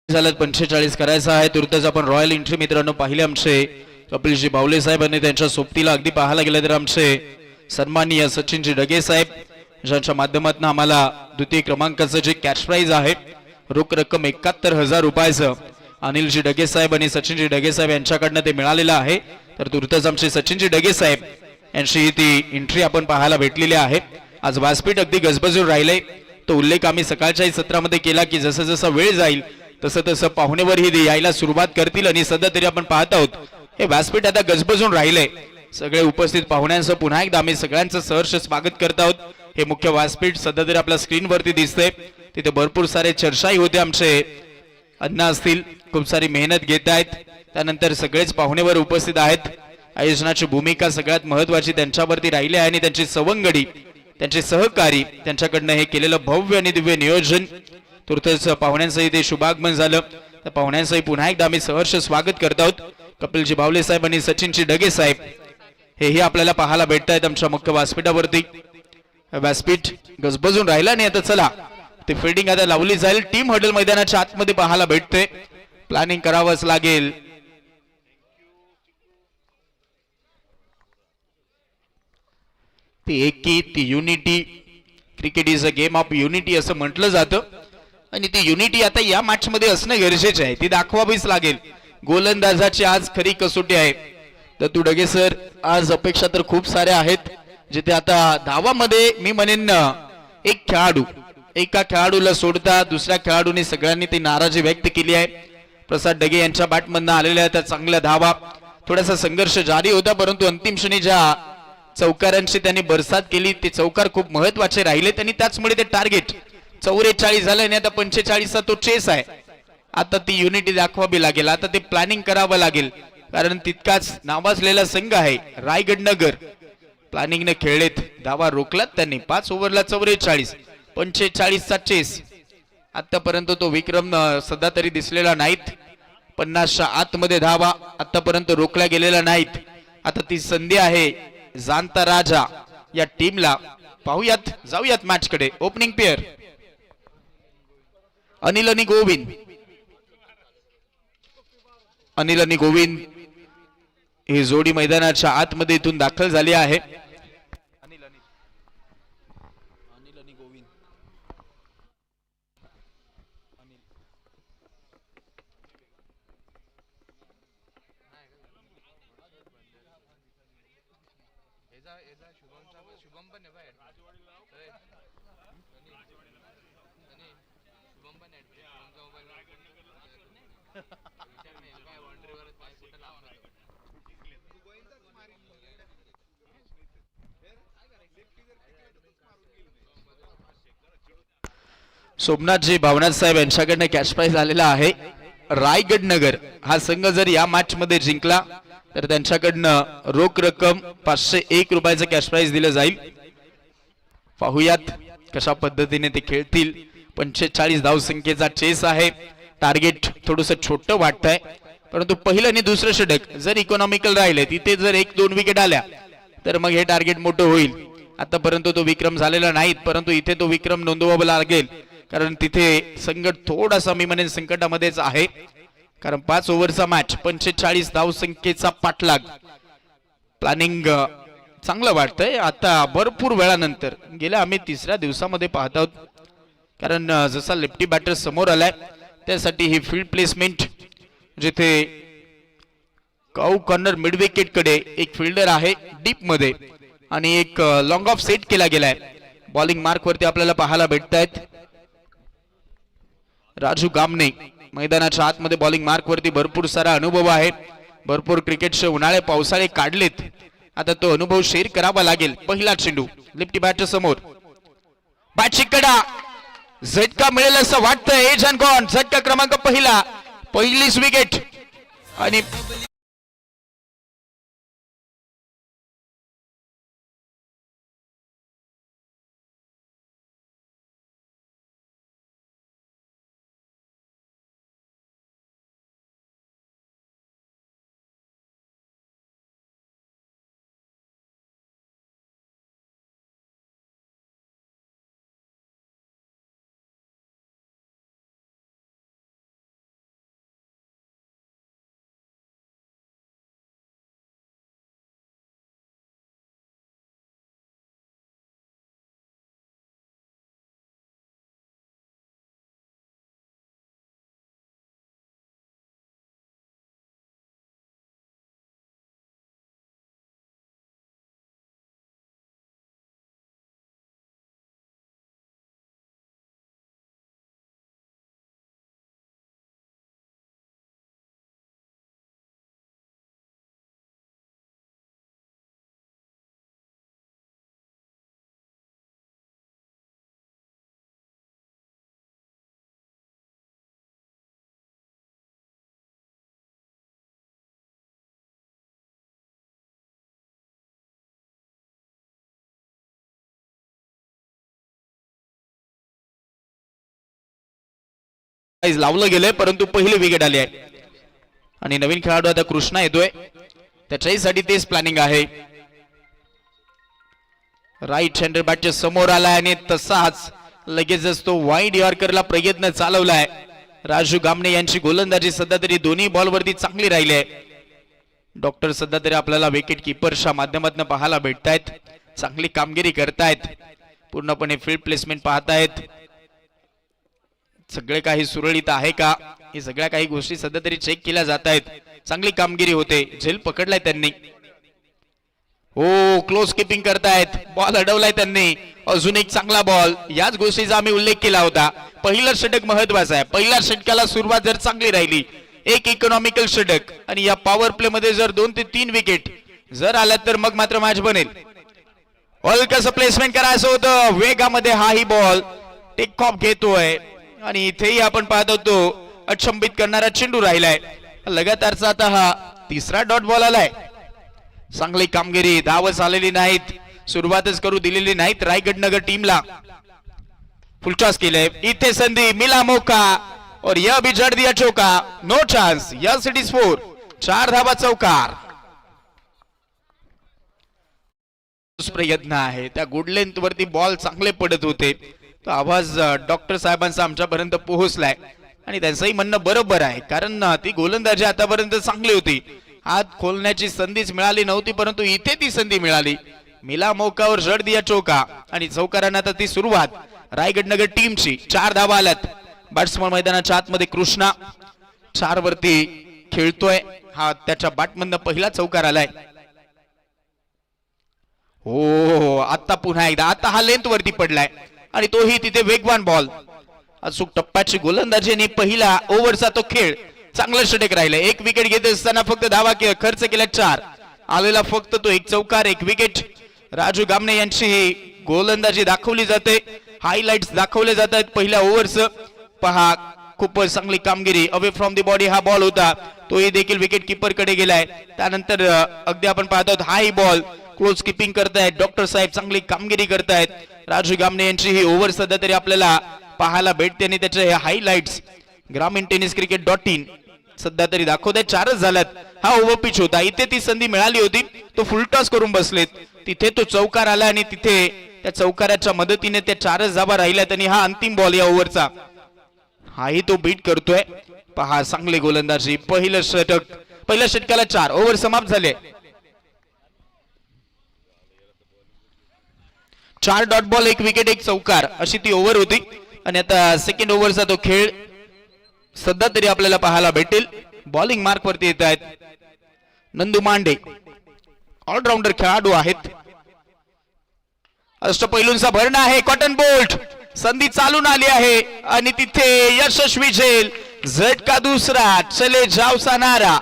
झाल्यात 45 करायचा आहे. तुर्तच आपण रॉयल एंट्री मित्रांनो पाहिले. आमचे कपिलजी बावले साहेब आणि त्यांच्या सोबतीला अगदी पाहायला गेले तर आमचे सन्माननीय सचिनजी डगे साहेब ज्यांच्या माध्यमातून आम्हाला द्वितीय क्रमांकाचं जे कॅश प्राइज आहे रोख रक्कम 71,000 रुपयाचं अनिलजी डगे साहेब आणि सचिनजी डगे साहेब यांच्याकडनं ते मिळालेलं आहे. तर तुर्तच आमचे सचिनजी डगे साहेब यांची ती एंट्री आपण पाहायला भेटलेली आहे. आज व्यासपीठ अगदी गजबजून राहिले. तो उल्लेख आम्ही सकाळच्याही सत्रामध्ये केला की जसं जसं वेळ जाईल तसं तसं पाहुणेवरही यायला सुरुवात करतील आणि सध्या तरी आपण पाहत आहोत हे व्यासपीठ आता गजबजून राहिले. सगळे उपस्थित पाहुण्यांचं पुन्हा एकदा आम्ही सगळ्यांचं सहर्ष स्वागत करत आहोत. हे मुख्य व्यासपीठ सध्या तरी आपल्या स्क्रीनवरती दिसतंय. तिथे भरपूर सारे चर्चाही होते. आमचे अण्णा असतील खूप सारी मेहनत घेत आहेत. त्यानंतर सगळेच पाहुणेवर उपस्थित आहेत. आयोजनाची भूमिका सगळ्यात महत्वाची त्यांच्यावरती राहिली आहे आणि त्यांची सवंगडी त्यांचे सहकारी त्यांच्याकडनं हे केलेलं भव्य आणि दिव्य नियोजन. तुर्तच पाहुण्यांचंही ते शुभागमन झालं. त्या पाहुण्यांचंही पुन्हा एकदा आम्ही सहर्ष स्वागत करत आहोत. कपिलजी बावले साहेब आणि सचिनजी डगे साहेब हेही आपल्याला पाहायला भेटत आहेत आमच्या मुख्य व्यासपीठावरती. व्यासपीठ गजबजून राहिला नाही. आता चला ते फिल्डिंग आता लावली जाईल. टीम हडल मैदानाच्या आतमध्ये पाहायला भेटते. प्लॅनिंग करावंच लागेल. ती एकी ती unity. Cricket is a game of unity असं म्हटलं जातं आणि ती युनिटी आता या मॅच मध्ये असणं गरजेचं आहे. ती दाखवावीच लागेल. गोलंदाजाची आज खरी कसोटी आहे. दत्तू डगे सर आज अपेक्षा तर खूप साऱ्या आहेत. जिथे आता धावामध्ये मी म्हणेन एक खेळाडू एका खेळाडूला सोडता दुसऱ्या खेळाडूने सगळ्यांनी ती नाराजी व्यक्त केली आहे. प्रसाद डगे यांच्या बॅटमधनं आलेल्या त्या चांगल्या धावा. थोडासा संघर्ष जारी होता परंतु अंतिम क्षणी ज्या चौकारांची त्यांनी बरसात केली ते चौकार खूप महत्वाचे राहिले. त्यांनी त्याचमुळे ते टार्गेट 44 झालं आणि आता 45चा तो चेस आहे. आता ती युनिटी दाखवावी लागेल. आता ते प्लॅनिंग करावं लागेल कारण तितकाच नावाजलेला संघ आहे रायगड नगर. प्लॅनिंगने खेळलेत, धावा रोखलात त्यांनी. 5 ओव्हरला 44, 45चा चेस. आतापर्यंत तो विक्रम सध्या तरी दिसलेला नाहीत. 50च्या आतमध्ये धावा आतापर्यंत रोखल्या गेलेल्या नाहीत. आता ती संधी आहे जाणता राजा या टीमला. पाहूयात, जाऊयात मॅच कडे. ओपनिंग पेअर अनिल आणि गोविंद. अनिल आणि गोविंद ही जोडी मैदानाच्या आतमध्ये इथून दाखल झाली आहे. सोमनाथजी भावनाथ साहेब यांच्याकडनं कॅश प्राइज आलेला आहे. रायगड नगर हा संघ जर या मॅच मध्ये जिंकला तर त्यांच्याकडनं रोख रक्कम 501 रुपयाचं कॅश प्राइज दिलं जाईल. पाहूयात कशा पद्धतीने ते खेळतील. 45 धावसंख्येचा चेस आहे. टार्गेट थोडंसं छोटं वाटतंय परंतु पहिलं आणि दुसरं षटक जर इकॉनॉमिकल राहिले तिथे जर 1-2 विकेट आल्या तर मग हे टार्गेट मोठं होईल. आतापर्यंत तो विक्रम झालेला नाहीत परंतु इथे तो विक्रम नोंदवावा लागेल कारण तिथे संघ थोडासा मी म्हणेन संकटामध्येच आहे. कारण 5 ओव्हरचा मॅच, 45 धावसंख्येचा पाठलाग. प्लॅनिंग चांगलं वाटतंय. आता भरपूर वेळानंतर गेल्या आम्ही 3ऱ्या दिवसामध्ये पाहत आहोत कारण जसा लेफ्टी बॅटर समोर आलाय त्यासाठी ही फील्ड प्लेसमेंट जिथे काऊ कॉर्नर मिड विकेट कडे एक फिल्डर आहे डीप मध्ये आणि एक लॉंग ऑफ सेट केला गेलाय. बॉलिंग मार्क वरती आपल्याला पाहायला भेटत आहेत राजू गामने. मैदानाच्या आतमध्ये बॉलिंग मार्क वरती भरपूर सारा अनुभव आहे. भरपूर क्रिकेटचे उन्हाळे पावसाळे काढलेत. आता तो अनुभव शेअर करावा लागेल. पहिला चेंडू लेफ्टी बॅटर समोर. बॅटची कडा, झटका मिळेल असं वाटतंय. एज अँड गॉन, झटका क्रमांक पहिला, पहिलीच विकेट. आणि लावलं गेलंय परंतु पहिली विकेट आली आहे. आणि नवीन खेळाडू आता कृष्णा येतोय, त्याच्यासाठी तेच प्लॅनिंग आहे. राईट हँडर बॅटच्या समोर आलाय आणि तसाच लगेचच तो वाईड यॉर्करला प्रयत्न चालवलाय. राजू गामने यांची गोलंदाजी सध्या तरी दोन्ही बॉल वरती चांगली राहिली आहे. डॉक्टर सध्या तरी आपल्याला विकेट किपरच्या माध्यमातून पाहायला भेटतायत. चांगली कामगिरी करतायत, पूर्णपणे फील्ड प्लेसमेंट पाहतायत. सगळे काही सुरळीत आहे का हे सगळ्या काही गोष्टी सध्या तरी चेक केल्या जात आहेत. चांगली कामगिरी होते, झेल पकडलाय त्यांनी. हो क्लोज किपिंग करतायत, बॉल अडवलाय त्यांनी. अजून एक चांगला बॉल. याच गोष्टीचा आम्ही उल्लेख केला होता. पहिलं षटक महत्वाचं आहे. पहिल्या षटकाला सुरुवात जर चांगली राहिली, एक इकॉनॉमिकल षटक आणि या पॉवर प्ले मध्ये जर 2 ते 3 विकेट जर आल्यात तर मग मात्र मॅच बनेल. कसं प्लेसमेंट करायचं होतं वेगामध्ये. हाही बॉल टेक ऑफ घेतोय आणि इथेही आपण पाहत होतो अचंबित करणारा चेंडू राहिलाय. लगातारचा आता हा तिसरा डॉट बॉल आलाय. चांगली कामगिरी. धावच आलेली नाहीत, सुरुवातच करू दिलेली नाहीत रायगड नगर टीमला. फुलटॉस केलंय. इथे संधी, मिला मौका और यह भी जड़ दिया चौका. No chance. Yes it is 4. 4 धावा चौकार. प्रयत्न आहे. त्या गुड लेंथ वरती बॉल चांगले पडत होते. तो आवाज डॉक्टर साहेबांचा आमच्यापर्यंत पोहोचलाय आणि त्यांचंही म्हणणं बरोबर आहे, कारण ती गोलंदाजी आतापर्यंत चांगली होती. हात खोलण्याची संधीच मिळाली नव्हती, परंतु इथे ती संधी मिळाली. मिला मौकावर जड दिया चौका आणि चौकारांना आता ती सुरुवात रायगड नगर टीमची. 4 धावा आल्यात. बॅट्समन मैदानाच्या आतमध्ये कृष्णा 4 वरती खेळतोय. हा त्याच्या बॅटमधनं पहिला चौकार आलाय. हो आता पुन्हा एकदा. आता हा लेंथ वरती पडलाय आणि तोही तिथे वेगवान बॉल. अचूक टप्प्याची गोलंदाजी आणि पहिला ओव्हरचा तो खेळ. चांगलं षटक राहिलं. 1 विकेट घेत असताना फक्त धावा खर्च केल्या 4. आलेला फक्त तो 1 चौकार 1 विकेट. राजू गामणे यांची ही गोलंदाजी दाखवली जाते. हायलाइट्स दाखवले जात आहेत पहिल्या ओव्हरचं. पहा खूपच चांगली कामगिरी. अवे फ्रॉम द बॉडी हा बॉल होता, तोही देखील विकेट किपर कडे गेलाय. त्यानंतर अगदी आपण पाहतो हाय बॉल. क्लोज किपिंग करतायत डॉक्टर साहेब, चांगली कामगिरी करतायत. राजू गामणे यांची ही ओव्हर सध्या तरी आपल्याला पाहायला भेटते आणि त्याचे हायलाइट्स ग्रामीण टेनिस क्रिकेट.in सध्या तरी दाखवतायत. 4च झाल्यात. हा ओव्हर पिच होता, इथे ती संधी मिळाली होती, तो फुलटॉस करून बसलेत. तिथे तो चौकार आला आणि तिथे त्या चौकाराच्या मदतीने त्या 4च धावा राहिल्यात आणि हा अंतिम बॉल या ओव्हरचा. हाही तो बीट करतोय. पहा चांगली गोलंदाजी. पहिल्या षटकाला 4. ओव्हर समाप्त झाले. 4 डॉट बॉल 1 विकेट 1 चौकार अशी ती ओव्हर होती आणि आता सेकंड ओव्हरचा तो खेळ सध्या तरी आपल्याला पाहायला भेटेल. बॉलिंग मार्क वरती येत आहेत नंदू मांडे, ऑलराऊंडर खेळाडू आहेत. अष्टपैलूंचा भरणा आहे. कॉटन बोल्ट संधी चालून आली आहे आणि तिथे यशस्वी झेल. झटका दुसरा. चले जावसा नारा.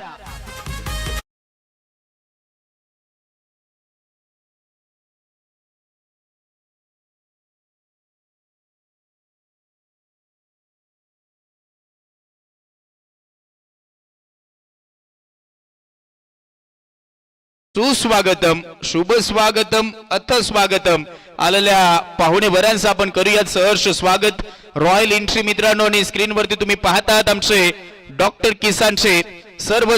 सुस्वागतम, शुभ स्वागतम, अथ स्वागतम. आलेल्या पाहुणे बऱ्यांचं आपण करूयात सहर्ष स्वागत. रॉयल एंट्री मित्रांनो आणि स्क्रीन वरती तुम्ही पाहतात आमचे डॉक्टर किसानचे सर्व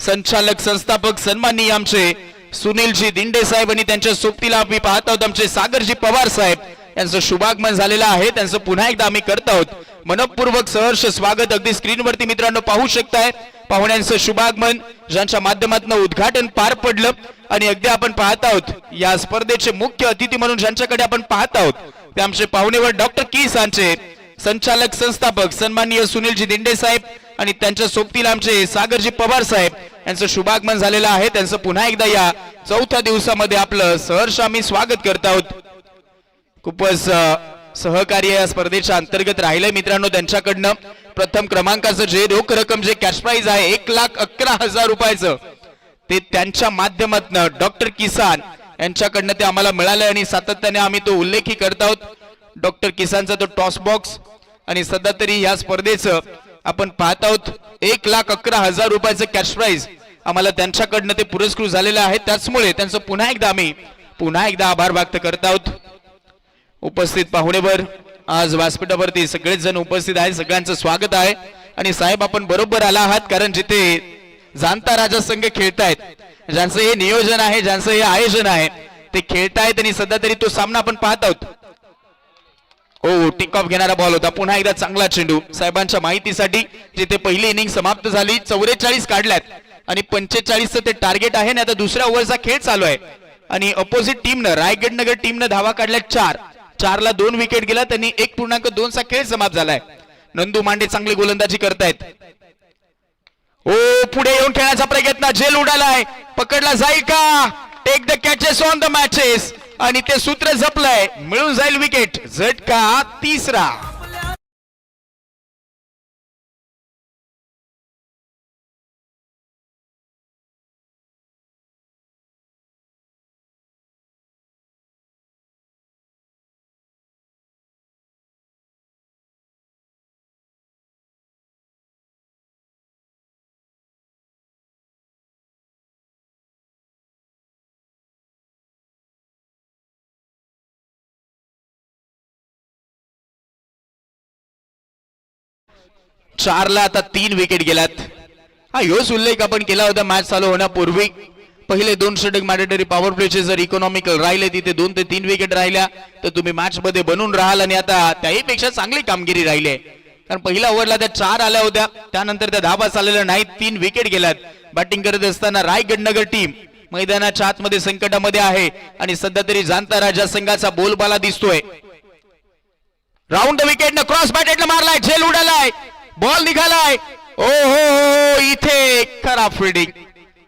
संचालक संस्थापक सन्माननीय आमचे सुनीलजी दिंडे साहेब आणि त्यांच्या सोबतीला आम्ही पाहत आहोत आमचे सागरजी पवार साहेब यांचं शुभागमन झालेलं आहे. त्यांचं पुन्हा एकदा आम्ही करत आहोत मनपूर्वक सहर्ष स्वागत. अगदी स्क्रीन वरती मित्रांनो पाहू शकताय पाहुण्यांचं शुभागमन, ज्यांच्या माध्यमातून उद्घाटन पार पडलं आणि अगदी आपण पाहत आहोत या स्पर्धेचे मुख्य अतिथी म्हणून ज्यांच्याकडे आपण पाहत आहोत ते आमचे पाहुणेवर डॉक्टर किसानचे संचालक संस्थापक सन्माननीय सुनीलजी दिंडे साहेब आणि त्यांच्या सोबतीला आमचे सागरजी पवार साहेब यांचं शुभागमन झालेलं आहे. त्यांचं पुन्हा एकदा या 4थ्या दिवसामध्ये आपलं सहर्ष आम्ही स्वागत करत आहोत. खूपच सहकार्य या स्पर्धेच्या अंतर्गत राहिलंय मित्रांनो. त्यांच्याकडनं प्रथम क्रमांकाचं जे रोख रक्कम जे कॅश प्राइज आहे 1,11,000 रुपयाचं ते त्यांच्या माध्यमातून डॉक्टर किसान यांच्याकडनं ते आम्हाला मिळालंय आणि सातत्याने आम्ही तो उल्लेखही करत आहोत. डॉक्टर किसानचा तो टॉस बॉक्स आणि सध्या तरी या स्पर्धेचं आपण पाहत आहोत 1,11,000 रुपयाचं कॅश प्राइज आम्हाला त्यांच्याकडनं ते पुरस्कृत झालेलं आहे. त्याचमुळे त्यांचं पुन्हा एकदा आभार व्यक्त करत आहोत. उपस्थित पाहुणेवर आज व्यासपीठावरती सगळेच जण उपस्थित आहेत. सगळ्यांचं स्वागत आहे आणि साहेब आपण बरोबर आला आहात, कारण जिथे जाणता राजा संघ खेळतायत, ज्यांचं हे नियोजन आहे, ज्यांचं हे आयोजन आहे, ते खेळतायत आणि सध्या तरी तो सामना आपण पाहत आहोत. ओ टेक ऑफ घेणारा बॉल होता. पुन्हा एकदा चांगला चेंडू. साहेबांच्या माहितीसाठी जिथे पहिली इनिंग समाप्त झाली 44 काढल्यात आणि 45चं ते टार्गेट आहे आणि आता दुसऱ्या ओव्हरचा खेळ चालू आहे आणि अपोजिट टीमनं रायगड नगर टीमनं धावा काढल्या 4ला 2 विकेट गेला. त्यांनी 1.2चा खेळ समाप्त झालाय. नंदू मांडे चांगली गोलंदाजी करतायत. ओ पुढे येऊन खेळण्याचा प्रयत्न. झेल उडालाय. पकडला जाईल का? Take the catches on the matches आणि ते सूत्र जपलंय, मिळून जाईल विकेट. झटका तिसरा. चारला आता 3 विकेट गेल्यात. हा योच उल्लेख आपण केला होता मॅच चालू होण्यापूर्वी. पहिले 2 षटक मॅन्डेटरी पॉवर प्लेचे जर इकॉनॉमिकल राहिले तिथे 2 ते 3 विकेट राहिल्या तर तुम्ही मॅच मध्ये बनून राहाल आणि आता त्याही पेक्षा चांगली कामगिरी राहिली आहे. कारण पहिल्या ओव्हरला त्या 4 आल्या होत्या, त्यानंतर त्या धाबा चाललेल्या नाहीत, 3 विकेट गेल्यात. बॅटिंग करत असताना रायगडनगर टीम मैदानाच्या आतमध्ये संकटामध्ये आहे आणि सध्या तरी जाणता राजा संघाचा बोलबाला दिसतोय. राऊंड द विकेट न क्रॉस बॅटेटला मारलाय, झेल उडालाय, बॉल निघालाय. ओ हो, इथे खराब फिल्डिंग,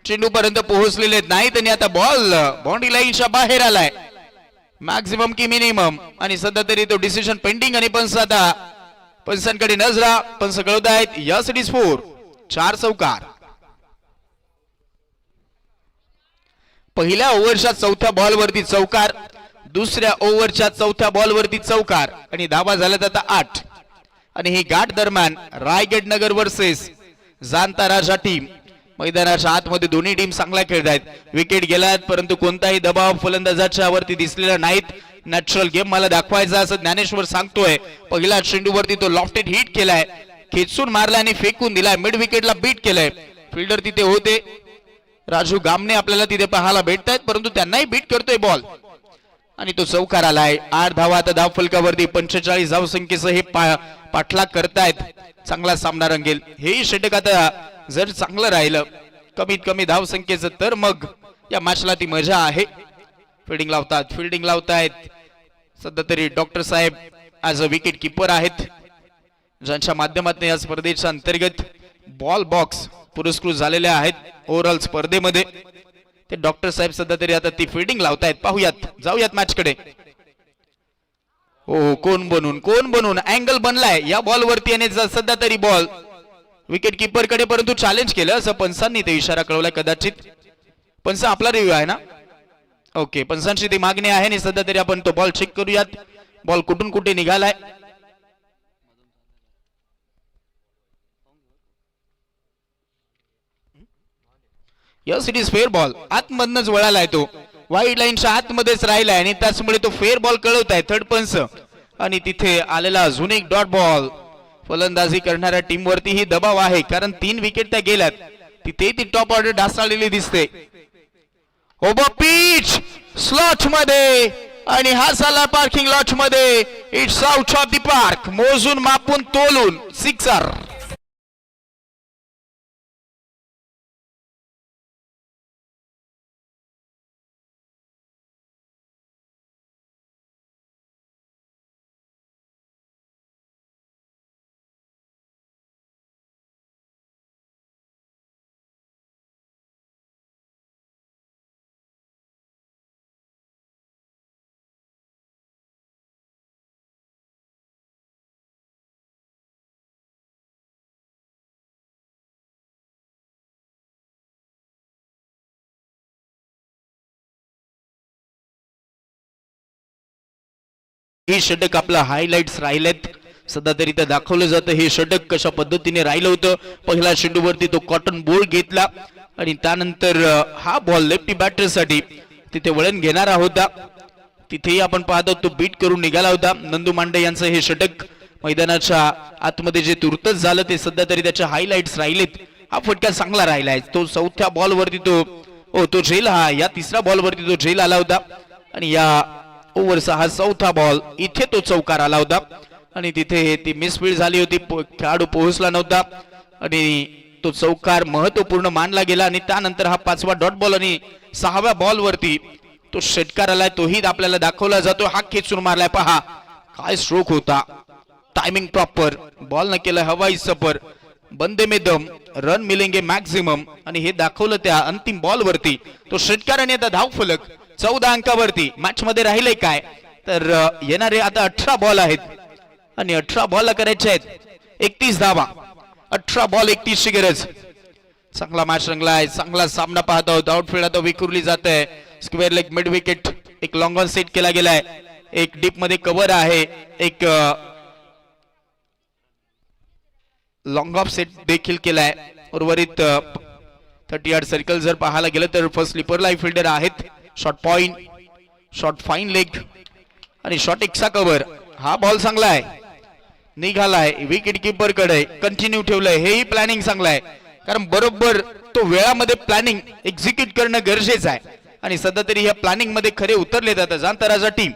चेंडू पर्यंत पोहोचलेले नाहीत आणि आता बॉल बाउंड्री लाईनच्या बाहेर आलाय. मॅक्झिमम की मिनिमम आणि सध्या तरी तो डिसिजन पेंडिंग आणि पंच आता पंचांकडे नजरा. पंच कळवत आहेत यस इट इज 4. 4 चौकार. पहिल्या ओव्हरच्या 4थ्या बॉलवरती चौकार, दुसऱ्या ओव्हरच्या 4थ्या बॉलवरती चौकार आणि धावा झाल्यात आता 8. आणि ही गाठ दरम्यान रायगड नगर वर्सेस जाणता राजा टीम मैदानाच्या आतमध्ये दोन्ही टीम चांगल्या खेळत आहेत. विकेट गेल्यात परंतु कोणताही दबाव फलंदाजाच्या वरती दिसलेला नाहीत. नॅचरल गेम मला दाखवायचा असं ज्ञानेश्वर सांगतोय. पहिल्या चेंडूवरती तो लॉफ्टेड हिट केलाय, खेचून मारला आणि फेकून दिलाय, मिड विकेटला बीट केलंय. फिल्डर तिथे होते, राजू गामने आपल्याला तिथे पाहायला भेटतायत परंतु त्यांनाही बीट करतोय बॉल आणि तो चौकार आलाय. 8 धावा आता धाव फलकावरती. 45 धाव संख्येसह हे पाठलाग करतायत. चांगला सामना रंगेल. हेही षटक आता जर चांगलं राहिलं कमीत कमी धाव संख्येचं तर मग या मॅचला ती मजा आहे. फिल्डिंग लावतायत सध्या तरी डॉक्टर साहेब ऍज अ विकेट किपर आहेत, ज्यांच्या माध्यमातून या स्पर्धेच्या अंतर्गत बॉल बॉक्स पुरस्कृत झालेले आहेत ओव्हरऑल स्पर्धेमध्ये. ते डॉक्टर साहेब सध्या तरी आता ती फिल्डिंग लावतायत. पाहूयात, जाऊयात मॅच कडे. हो, कोण बनून अँगल बनलाय या बॉल वरती आणि सध्या तरी बॉल विकेट किपर कडे, परंतु चॅलेंज केलं असं पंचांनी ते इशारा कळवलाय. कदाचित पंच आपला रिव्ह्यू आहे ना, ओके, पंचांची ती मागणी आहे आणि सध्या तरी आपण तो बॉल चेक करूयात. बॉल कुठून कुठे निघालाय. Yes it is fair ball. आतमधनच वळालाय तो, वाईड लाईनच्या आतमध्येच राहिलाय आणि त्याचमुळे तो फेअर बॉल कळवताय थर्ड पंच. आणि तिथे आलेला अजून एक डॉट बॉल. फलंदाजी करणाऱ्या टीम वरतीही दबाव आहे कारण 3 विकेट त्या गेल्यात. तिथे ती टॉप ऑर्डर ढासळलेली दिसते. ओव्हर पिच स्लॉट मध्ये आणि हा झाला पार्किंग लॉट मध्ये. It's out of the park. मोजून मापून तोलून सिक्सर. हे षटक आपला हायलाइट्स राहिलेत. सध्या तरी ते दाखवलं जातं हे षटक कशा पद्धतीने राहिलं होतं. पहिल्या चेंडूवरती तो कॉटन बोल्ड घेतला आणि त्यानंतर हा बॉल लेफ्टी बॅटर साठी तिथे वळण घेणारा होता. तिथेही आपण पाहतो तो बीट करून निघाला होता. नंदू मांडे यांचं हे षटक मैदानाच्या आतमध्ये जे तुर्तच झालं ते सध्या तरी त्याचे हायलाइट्स राहिलेत. हा फटका चांगला राहिलाय. तो 4थ्या बॉल वरती तो झेल, हा या 3ऱ्या बॉल वरती तो झेल आला होता आणि या ओव्हरचा हा 4था बॉल इथे तो चौकार आला होता आणि तिथे ती मिसफील्ड झाली होती. खेळाडू पोहोचला नव्हता आणि तो चौकार महत्वपूर्ण मानला गेला. आणि त्यानंतर हा 5वा डॉट बॉल आणि 6व्या बॉल वरती तो षटकार आलाय. तोही आपल्याला दाखवला जातो. हा खेचून मारलाय, पहा काय स्ट्रोक होता. टायमिंग प्रॉपर, बॉल न केलं हवाई सफर, बंदे में दम. रन मिलेंगे मॅक्झिमम आणि हे दाखवलं त्या अंतिम बॉल वरती. तो षटकाराने आता धाव फलक 14 अंकावरती. मॅच मध्ये राहिलंय काय तर येणारे आता 18 बॉल आहेत आणि 18 बॉल करायचे आहेत 31 धावा. 18 बॉल 31 ची गरज. चांगला मॅच रंगलाय, चांगला सामना पाहत आहोत. आउटफील्ड आता विखुरली जात आहे. स्क्वेअर लेग मिड विकेट एक लॉंग ऑन सेट केला गेलाय, एक डीप मध्ये कव्हर आहे, एक लॉंग ऑफ सेट देखील केलाय. उर्वरित 30 यार्ड सर्कल जर पाहायला गेलं तर फर्स्ट स्लीपर लाईफ फिल्डर आहेत. Short point, short fine leg आणि शॉर्ट एक्सा कव्हर. हा बॉल चांगला आहे, निघालाय विकेट किपर कडे, कंटिन्यू ठेवलंय. हेही प्लॅनिंग चांगलं आहे कारण बरोबर तो वेळामध्ये प्लॅनिंग एक्झिक्यूट करणं गरजेचं आहे आणि सध्या तरी ह्या प्लॅनिंग मध्ये खरे उतरले जातात जाणताराचा टीम.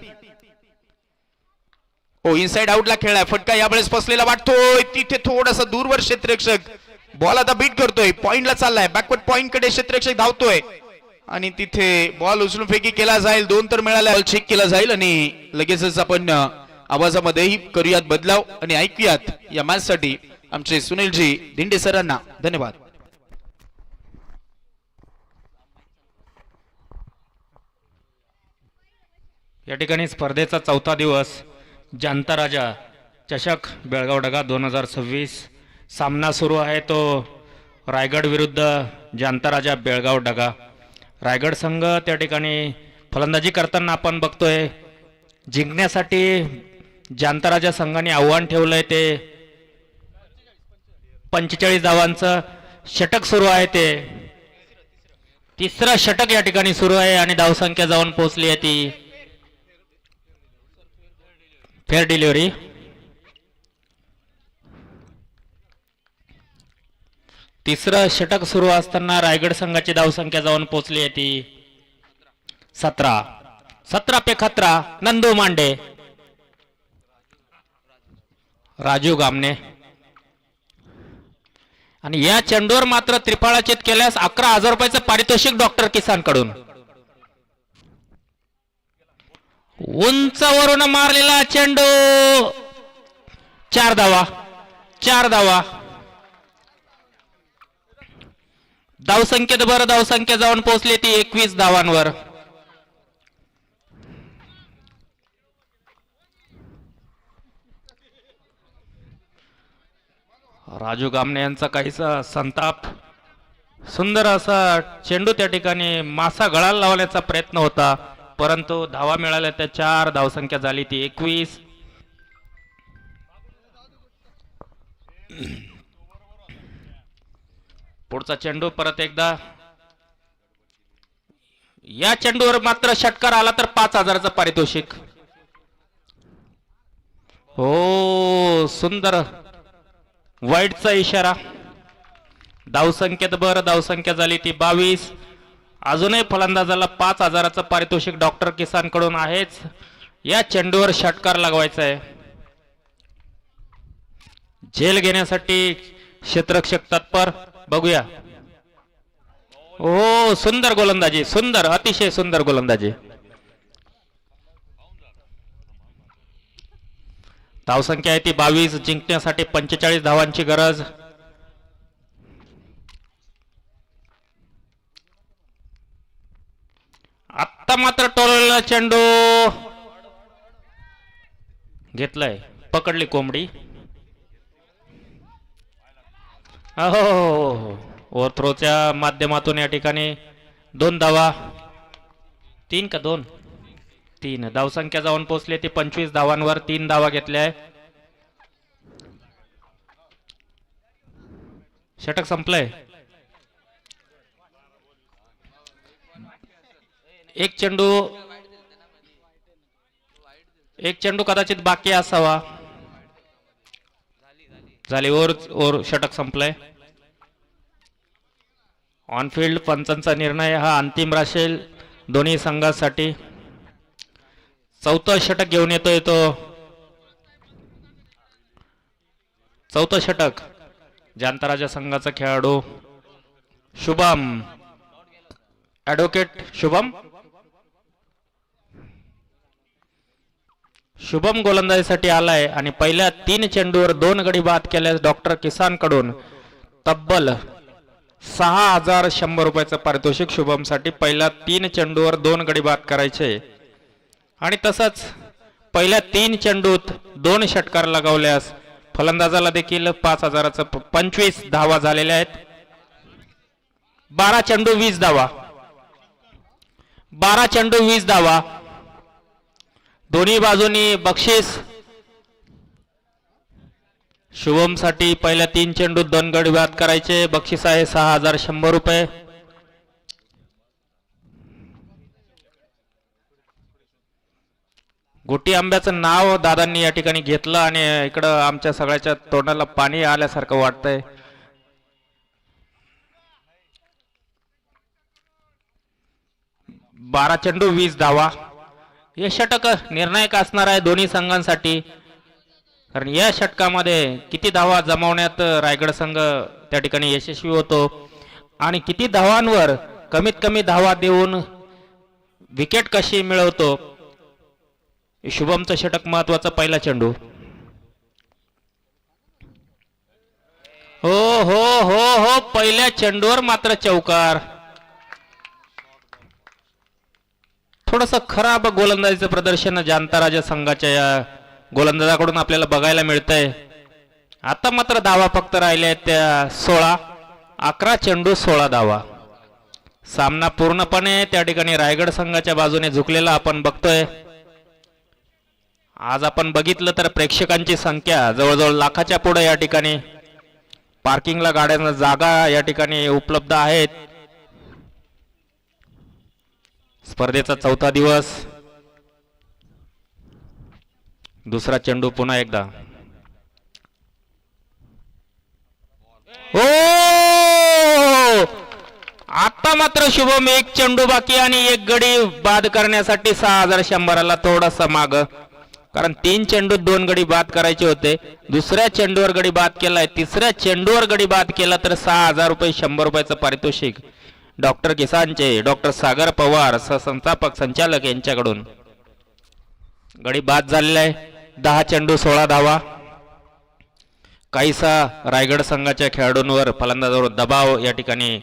ओ इनसाइड आउटला खेळलाय, फटका यावेळेस फसलेला वाटतोय. तिथे थोडासा दूरवर क्षेत्ररक्षक बॉल आता बीट करतोय, पॉइंटला चाललाय, बॅकवर्ड पॉइंट कडे क्षेत्ररक्षक धावतोय आणि तिथे बॉल उचलून फेकी केला जाईल. 2 तर मिळाला, बॉल चेक केला जाईल आणि लगेचच आपण आवाजामध्येही करूयात बदलाव आणि ऐकूयात या मॅच साठी आमचे सुनीलजी धिंडे सरांना. धन्यवाद. या ठिकाणी स्पर्धेचा 4था दिवस जाणता राजा चषक बेळगाव डगा 2026 सामना सुरू आहे. तो रायगड विरुद्ध जाणता राजा बेळगाव डगा. रायगड संघ त्या ठिकाणी फलंदाजी करताना आपण बघतोय जिंकण्यासाठी जाणता राजा संघाने आव्हान ठेवलंय. ते 45 धावांचं षटक सुरू आहे, ते तिसरं षटक या ठिकाणी सुरू आहे आणि धावसंख्या जाऊन पोहोचली आहे ती फेअर डिलिव्हरी. तिसरं षटक सुरू असताना रायगड संघाची धावसंख्या जाऊन पोहोचली आहे ती 17. 17 पे खतरा नंदू मांडे, राजू गामने आणि या चेंडूवर मात्र त्रिफळाचेत केल्यास 11,000 रुपयाचं पारितोषिक डॉक्टर किसान कडून. उंचवरून मारलेला चेंडू 4 धावा. 4 धावा. धावसंख्येत बरं धावसंख्या जाऊन पोहोचली ती 21 धावांवर. राजू गामने यांचा काहीसा संताप. सुंदर असा चेंडू त्या ठिकाणी मासा गळाला लावण्याचा प्रयत्न होता, परंतु धावा मिळाल्या त्या 4. धावसंख्या झाली ती 21. पुढचा चेंडू परत एकदा. या चेंडूवर मात्र षटकार आला तर 5,000चं पारितोषिक. हो सुंदर वाईटचा इशारा. धावसंख्येत बरं धावसंख्या झाली ती 22. अजूनही फलंदाजाला 5,000चं पारितोषिक डॉक्टर किसान कडून आहेच. या चेंडूवर षटकार लागवायचा आहे. झेल घेण्यासाठी क्षेत्ररक्षक तत्पर. बघूया. हो सुंदर गोलंदाजी, सुंदर अतिशय सुंदर गोलंदाजी. धावसंख्या आहे ती 22. जिंकण्यासाठी 45 धावांची गरज. आता मात्र टोलला चेंडू घेतलाय, पकडली कोंबडी. हो ओव्हरथ्रोच्या माध्यमातून या ठिकाणी 2 धावा. 3 का 2? 3. धावसंख्या जाऊन पोहोचली ती 25 धावांवर. 3 धावा घेतल्या. षटक संपलंय. एक चेंडू कदाचित बाकी असावा. झाली ओव्हर. षटक संपलंय. ऑनफिल्ड पंचांचा निर्णय हा अंतिम राहील दोन्ही संघांसाठी. 4थं षटक घेऊन येतोय तो. 4थं षटक जाणता संघाचा खेळाडू शुभम, ॲडव्होकेट शुभम गोलंदाजीसाठी आलाय आणि पहिल्या 3 चेंडूवर 2 गडी बाद केल्यास डॉक्टर किसान कडून तब्बल 6100 रुपयाचं पारितोषिक शुभमसाठी. पहिल्या 3 चेंडूवर 2 गडी बाद करायचे आणि तसंच पहिल्या 3 चेंडूत 2 षटकार लगावल्यास फलंदाजाला देखील 5000चं 25 धावा झालेल्या आहेत. 12 चेंडू 20 धावा, 12 चेंडू 20 धावा. दोन्ही बाजूनी बक्षीस शुभमसाठी पहिल्या 3 चेंडूत 2 गडी बाद करायचे. बक्षीस आहे 6100 रुपये. गोटी आंब्याचं नाव दादांनी या ठिकाणी घेतलं आणि इकडं आमच्या सगळ्याच्या तोंडाला पाणी आल्यासारखं वाटतंय. बारा चेंडू 20 धावा. हे षटक निर्णायक असणार आहे दोन्ही संघांसाठी, कारण या षटकामध्ये किती धावा जमवण्यात रायगड संघ त्या ठिकाणी यशस्वी होतो आणि किती धावांवर कमीत कमी धावा देऊन विकेट कशी मिळवतो. शुभमचं षटक महत्वाचा. पहिला चेंडू. हो हो हो हो पहिल्या चेंडूवर मात्र चौकार. थोडस खराब गोलंदाजीचं प्रदर्शन जांताराजा संघाच्या या गोलंदाजाकडून आपल्याला बघायला मिळतंय. आता मात्र धावा फक्त राहिल्या त्या 16. 11 चेंडू 16 धावा. सामना पूर्णपणे त्या ठिकाणी रायगड संघाच्या बाजूने झुकलेला आपण बघतोय. आज आपण बघितलं तर प्रेक्षकांची संख्या जवळजवळ लाखाच्या पुढे या ठिकाणी. पार्किंगला गाड्यांना जागा या ठिकाणी उपलब्ध आहेत. स्पर्धेचा 4था दिवस. दुसरा चेंडू पुन्हा एकदा. हो आता मात्र शुभम 1 चेंडू बाकी आणि 1 गडी बाद करण्यासाठी 6100 थोडासा माग, कारण 3 चेंडूत 2 गडी बाद करायचे होते. दुसऱ्या चेंडूवर गडी बाद केलाय. तिसऱ्या चेंडूवर गडी बाद केला तर 6000 रुपये 100 रुपयाचं पारितोषिक डॉक्टर किसानचे डॉक्टर सागर पवार सहसंस्थापक संचालक यांच्याकडून. गडी बाद झालेला आहे. 10 चेंडू 16 धावा. काहीसा रायगड संघाच्या खेळाडूंवर फलंदाजावर दबाव या ठिकाणी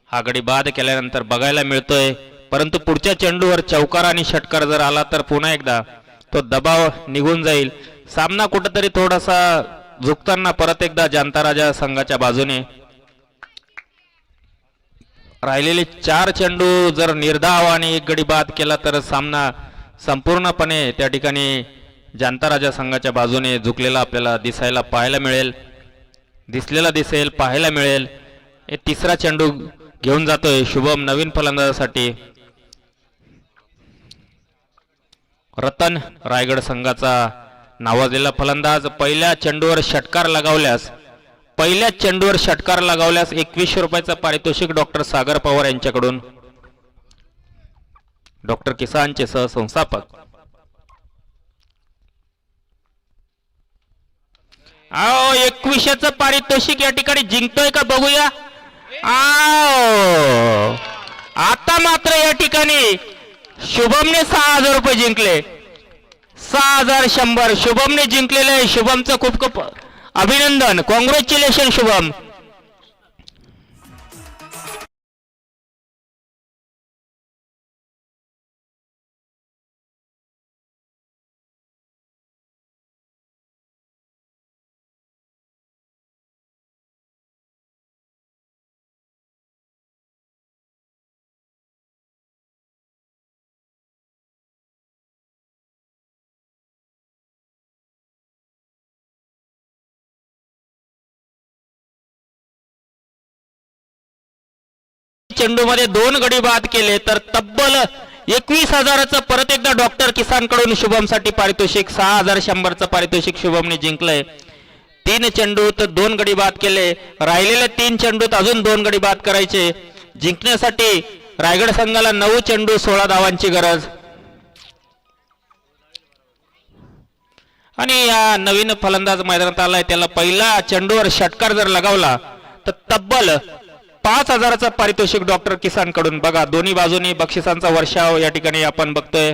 हा गडी बाद केल्यानंतर बघायला मिळतोय. परंतु पुढच्या चेंडूवर चौकार आणि षटकार जर आला तर पुन्हा एकदा तो दबाव निघून जाईल. सामना कुठेतरी थोडासा झुकताना परत एकदा जांताराजा संघाच्या बाजूने. राहिलेले 4 चेंडू जर निर्धाव आणि 1 गडी बाद केला तर सामना संपूर्णपणे त्या ठिकाणी जांताराजा संघाच्या बाजूने झुकलेला आपल्याला पाहायला मिळेल. पाहायला मिळेल. हे तिसरा चेंडू घेऊन जातोय शुभम नवीन फलंदाजासाठी. रतन रायगड संघाचा नावाजलेला फलंदाज. पहिल्या चेंडूवर षटकार लगावल्यास 2100 रुपयाचं पारितोषिक डॉक्टर सागर पवार यांच्याकडून. डॉक्टर किसानचे सहसंस्थापक. 2100चं पारितोषिक या ठिकाणी जिंकतोय का बघूया. आता मात्र या ठिकाणी शुभमने 6000 रुपये जिंकले. 6100 शुभमने जिंकलेले आहे. शुभमचं खूप खूप अभिनंदन. कॉंग्रॅच्युलेशन शुभम. चेंडू मध्ये 2 गडी बाद केले तर तब्बल 21000चं परत एकदा डॉक्टर किसान कडून शुभम साठी पारितोषिक. 6100चं पारितोषिक शुभमने जिंकलंय. 3 चेंडूत 2 गडी बाद केले. राहिलेले 3 चेंडूत अजून 2 गडी बाद करायचे. जिंकण्यासाठी रायगड संघाला 9 चेंडू 16 धावांची गरज. आणि या नवीन फलंदाज मैदानात आलाय त्याला पहिला चेंडूवर षटकार जर लगावला तर तब्बल 5000चं पारितोषिक डॉक्टर किसान कडून. बघा दोन्ही बाजूनी बक्षिसांचा वर्षाव या ठिकाणी आपण बघतोय.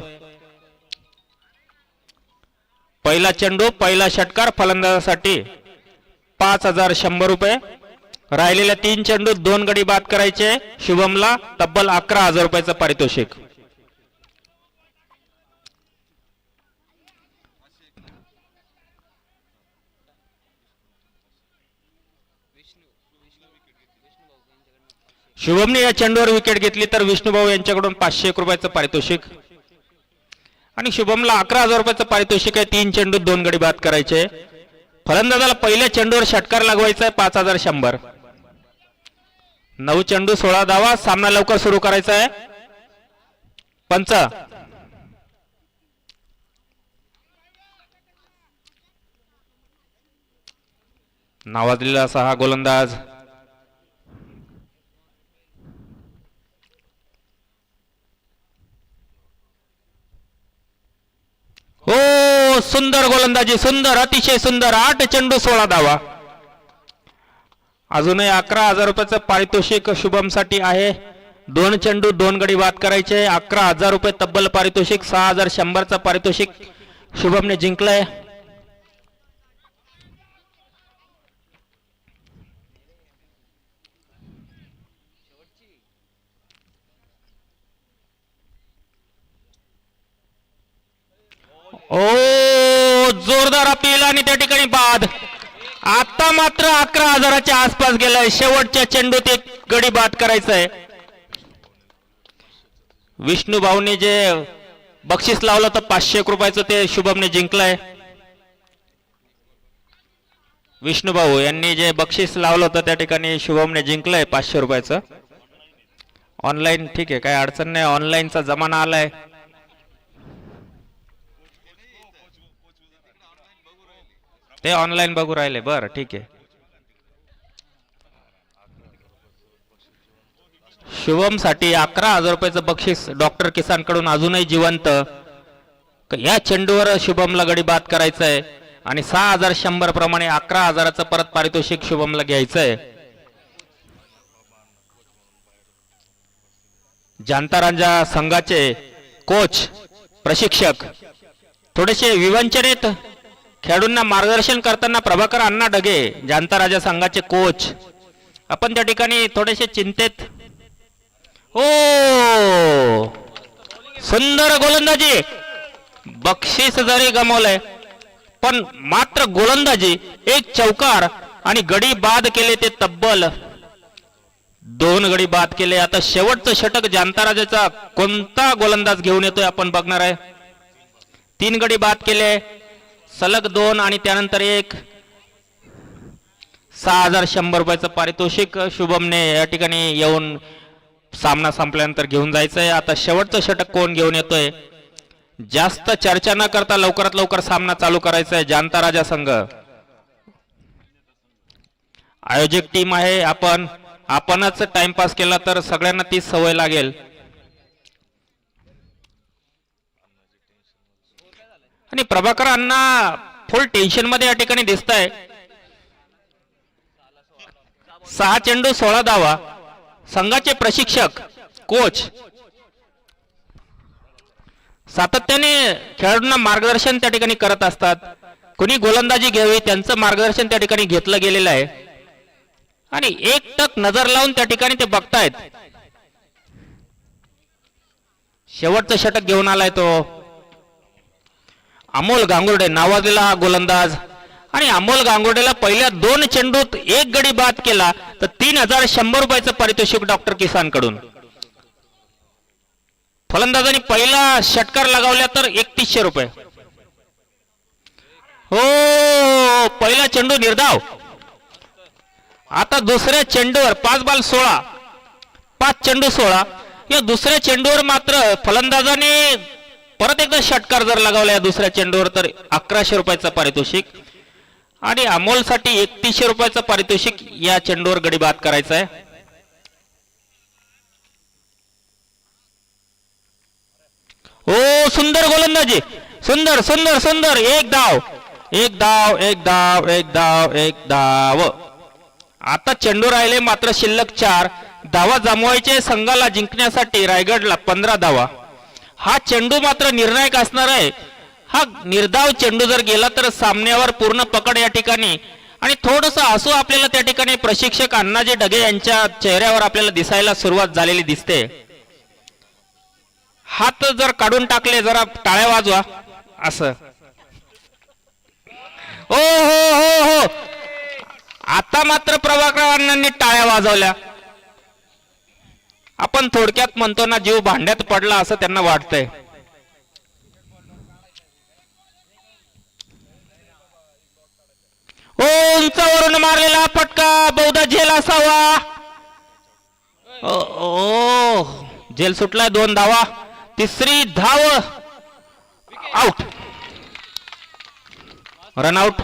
पहिला चेंडू पहिला षटकार फलंदाजासाठी 5100 रुपये. राहिलेल्या 3 चेंडूत 2 गडी बाद करायचे. शुभमला तब्बल 11,000 रुपयाचं पारितोषिक. शुभमने या चेंडूवर विकेट घेतली तर विष्णुभाऊ यांच्याकडून 501 रुपयाचं पारितोषिक. आणि शुभमला 11,000 रुपयाचं पारितोषिक आहे. 3 चेंडूत 2 गडी बाद करायचे. फलंदाजाला पहिल्या चेंडूवर षटकार लागवायचा आहे. 5,100. 9 चेंडू 16 धावा. सामना लवकर सुरू करायचा आहे. पंच नावाजलेला असा हा गोलंदाज. हो, सुंदर गोलंदाजी, सुंदर, अतिशय सुंदर. 8 चेंडू 16 धावा. अजूनही 11,000 रुपयाचं पारितोषिक शुभमसाठी आहे. 2 चेंडू 2 गडी बाद करायचे. 11,000 रुपये तब्बल पारितोषिक. 6,100चं पारितोषिक शुभमने जिंकलंय. ओ, जोरदार अपील आणि त्या ठिकाणी बाद. आता मात्र 11,000च्या आसपास गेलाय. शेवटच्या चेंडूत 1 गडी बाद करायचा आहे. विष्णू भाऊने जे बक्षीस लावलं होतं 501 रुपयाचं ते शुभमने जिंकलंय. विष्णू भाऊ यांनी जे बक्षीस लावलं होतं त्या ठिकाणी शुभमने जिंकलंय 500 रुपयाचं. ऑनलाईन ठीक आहे, काही अडचण नाही. ऑनलाईनचा जमाना आलाय. ते ऑनलाईन बघू राहिले. बरं ठीक आहे. शुभम साठी 11,000 रुपयाचं बक्षीस डॉक्टर किसान कडून अजूनही जिवंत. या चेंडूवर शुभमला गडी बाद करायचं आहे आणि 6,100 प्रमाणे 11,000चं परत पारितोषिक शुभमला घ्यायचं आहे. जांतारांजा संघाचे कोच प्रशिक्षक थोडेसे विवंचनेत खेळाडूंना मार्गदर्शन करताना प्रभाकर अण्णा ढगे जांताराजा संघाचे कोच आपण त्या ठिकाणी थोडेसे चिंतेत. हो, सुंदर गोलंदाजी. बक्षीस जरी गमावलंय पण मात्र गोलंदाजी, 1 चौकार आणि गडी बाद केले. ते तब्बल 2 गडी बाद केले. आता शेवटचं षटक जांताराजाचा कोणता गोलंदाज घेऊन येतोय आपण बघणार आहे. 3 गडी बाद केले, सलग 2 आणि त्यानंतर 1. 6,100 रुपयाचं पारितोषिक शुभमने या ठिकाणी येऊन सामना संपल्यानंतर घेऊन जायचंय. आता शेवटचं षटक कोण घेऊन येतोय, जास्त चर्चा न करता लवकरात लवकर सामना चालू करायचा आहे. जांताराजा संघ आयोजक टीम आहे. आपणच टाइमपास केला तर सगळ्यांना तीच सवय लागेल. आणि प्रभाकर अण्णा फुल टेन्शन मध्ये या ठिकाणी दिसत आहे. 6 चेंडू 16 धावा. संघाचे प्रशिक्षक कोच सातत्याने खेळाडूंना मार्गदर्शन त्या ठिकाणी करत असतात. कोणी गोलंदाजी घ्यावी त्यांचं मार्गदर्शन त्या ठिकाणी घेतलं गेलेलं आहे आणि एकटक नजर लावून त्या ठिकाणी ते बघतायत. शेवटचं षटक घेऊन आलाय तो अमोल गांगुर्डे नावाजलेला हा गोलंदाज. आणि अमोल गांगुर्डेला पहिल्या 2 चेंडूत 1 गडी बाद केला तर 3,100 रुपयाचं पारितोषिक डॉक्टर किसान कडून. फलंदाजांनी पहिला षटकार लगावला तर 3100 रुपये. हो, पहिला चेंडू निर्धाव. आता दुसऱ्या चेंडूवर 5 बॉल 16, 5 चेंडू 16. या दुसऱ्या चेंडूवर मात्र फलंदाजाने परत एकदा षटकार जर लगावला या दुसऱ्या चेंडूवर तर 1100 रुपयाचं पारितोषिक. आणि अमोल साठी 3100 रुपयाचं पारितोषिक या चेंडूवर गडी बाद करायचा आहे. हो, सुंदर गोलंदाजी, सुंदर सुंदर सुंदर. 1 धाव, 1 धाव, 1 धाव, 1 धाव, 1 धाव. आता चेंडू राहिले मात्र शिल्लक 4 धावा जमवायचे संघाला जिंकण्यासाठी. रायगडला 15 धावा. हा चेंडू मात्र निर्णायक असणार आहे. हा निर्धाव चेंडू जर गेला तर सामन्यावर पूर्ण पकड या ठिकाणी आणि थोडंसं हसू आपल्याला त्या ठिकाणी प्रशिक्षक अण्णाजी डगे यांच्या चेहऱ्यावर आपल्याला दिसायला सुरुवात झालेली दिसते. हात जर काढून टाकले, जरा टाळ्या वाजवा असं. ओ हो हो हो, आता मात्र प्रभाकर अण्णांनी टाळ्या वाजवल्या. आपण थोडक्यात म्हणतो ना, जीव भांड्यात पडला असं त्यांना वाटतंय. ओ, उंचावरून मारलेला फटका, बहुधा झेल असावा. ओ, झेल सुटलाय. 2 धावा, तिसरी धाव, आउट, रनआउट.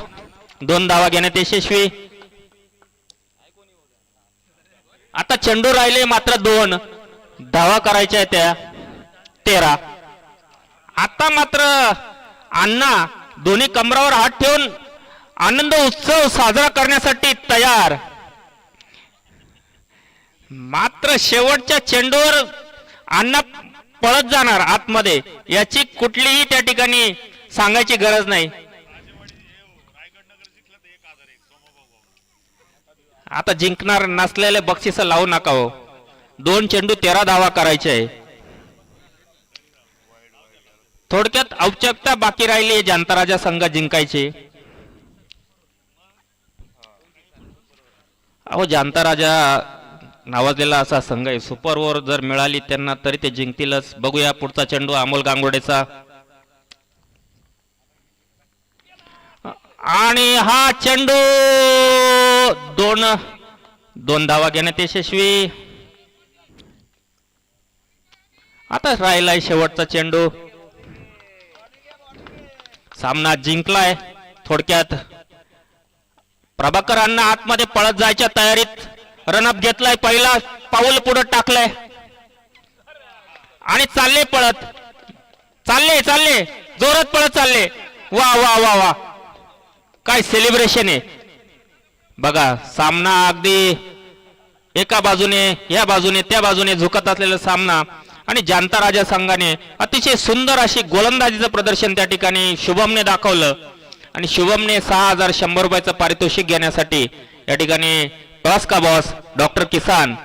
2 धावा घेण्यात यशस्वी. आता चेंडू राहिले मात्र 2 धावा करायच्या आहेत त्या 13. आता मात्र अण्णा दोन्ही कमरावर हात ठेवून आनंद उत्सव साजरा करण्यासाठी तयार. मात्र शेवटच्या चेंडूवर अण्णा पळत जाणार आतमध्ये, याची कुठलीही त्या ठिकाणी सांगायची गरज नाही. आता जिंकणार नसलेले बक्षीस लावू नका हो. 2 चेंडू 13 धावा करायचे आहे. थोडक्यात औपचारिकता बाकी राहिली, जनता राजा संघ जिंकायचे. अहो, जनता राजा नावाजलेला असा संघ आहे. सुपर ओव्हर जर मिळाली त्यांना तरी ते जिंकतीलच. बघूया पुढचा चेंडू अमोल गांगुर्डेचा, आणि हा चेंडू 2 धावा घेण्यात यशस्वी. आता राहिलाय शेवटचा चेंडू. सामना जिंकलाय. थोडक्यात प्रभाकर अण्णा आतमध्ये पळत जायच्या तयारीत, रनअप घेतलाय, पहिला पाऊल पुढे टाकलाय आणि चालले पळत, चालले जोरात पळत चालले. वा वा वा वा, काय सेलिब्रेशन आहे बघा. सामना अगदी एका बाजूने, या बाजूने, त्या बाजूने झुकत असलेला सामना, आणि जनता राजा संघाने अतिशय सुंदर अशी गोलंदाजीचं प्रदर्शन त्या ठिकाणी शुभमने दाखवलं. आणि शुभमने 6100 रुपयाचं पारितोषिक घेण्यासाठी या ठिकाणी टॉस का बॉस डॉक्टर किसान.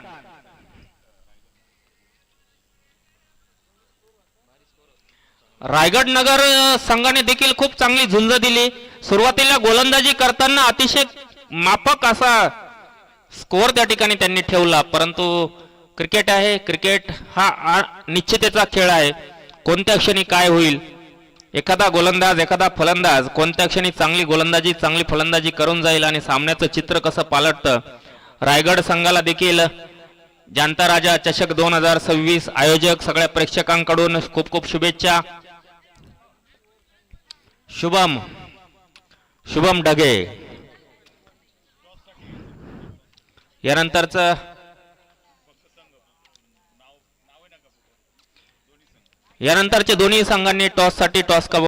रायगड नगर संघाने देखील खूप चांगली झुंज दिली. सुरुवातीला गोलंदाजी करताना अतिशय माफक असा स्कोअर त्या ठिकाणी त्यांनी ठेवला, परंतु क्रिकेट आहे, क्रिकेट हा निश्चिततेचा खेळ आहे. कोणत्या क्षणी काय होईल, एखादा गोलंदाज, एखादा फलंदाज कोणत्या क्षणी चांगली गोलंदाजी, चांगली फलंदाजी करून जाईल आणि सामन्याचं चित्र कसं पालटतं. रायगड संघाला देखील जनता राजा चषक 2026 आयोजक सगळ्या प्रेक्षकांकडून खूप खूप शुभेच्छा. शुभम ढगे. यानंतरचे दोन्ही संघांनी टॉस साठी टॉस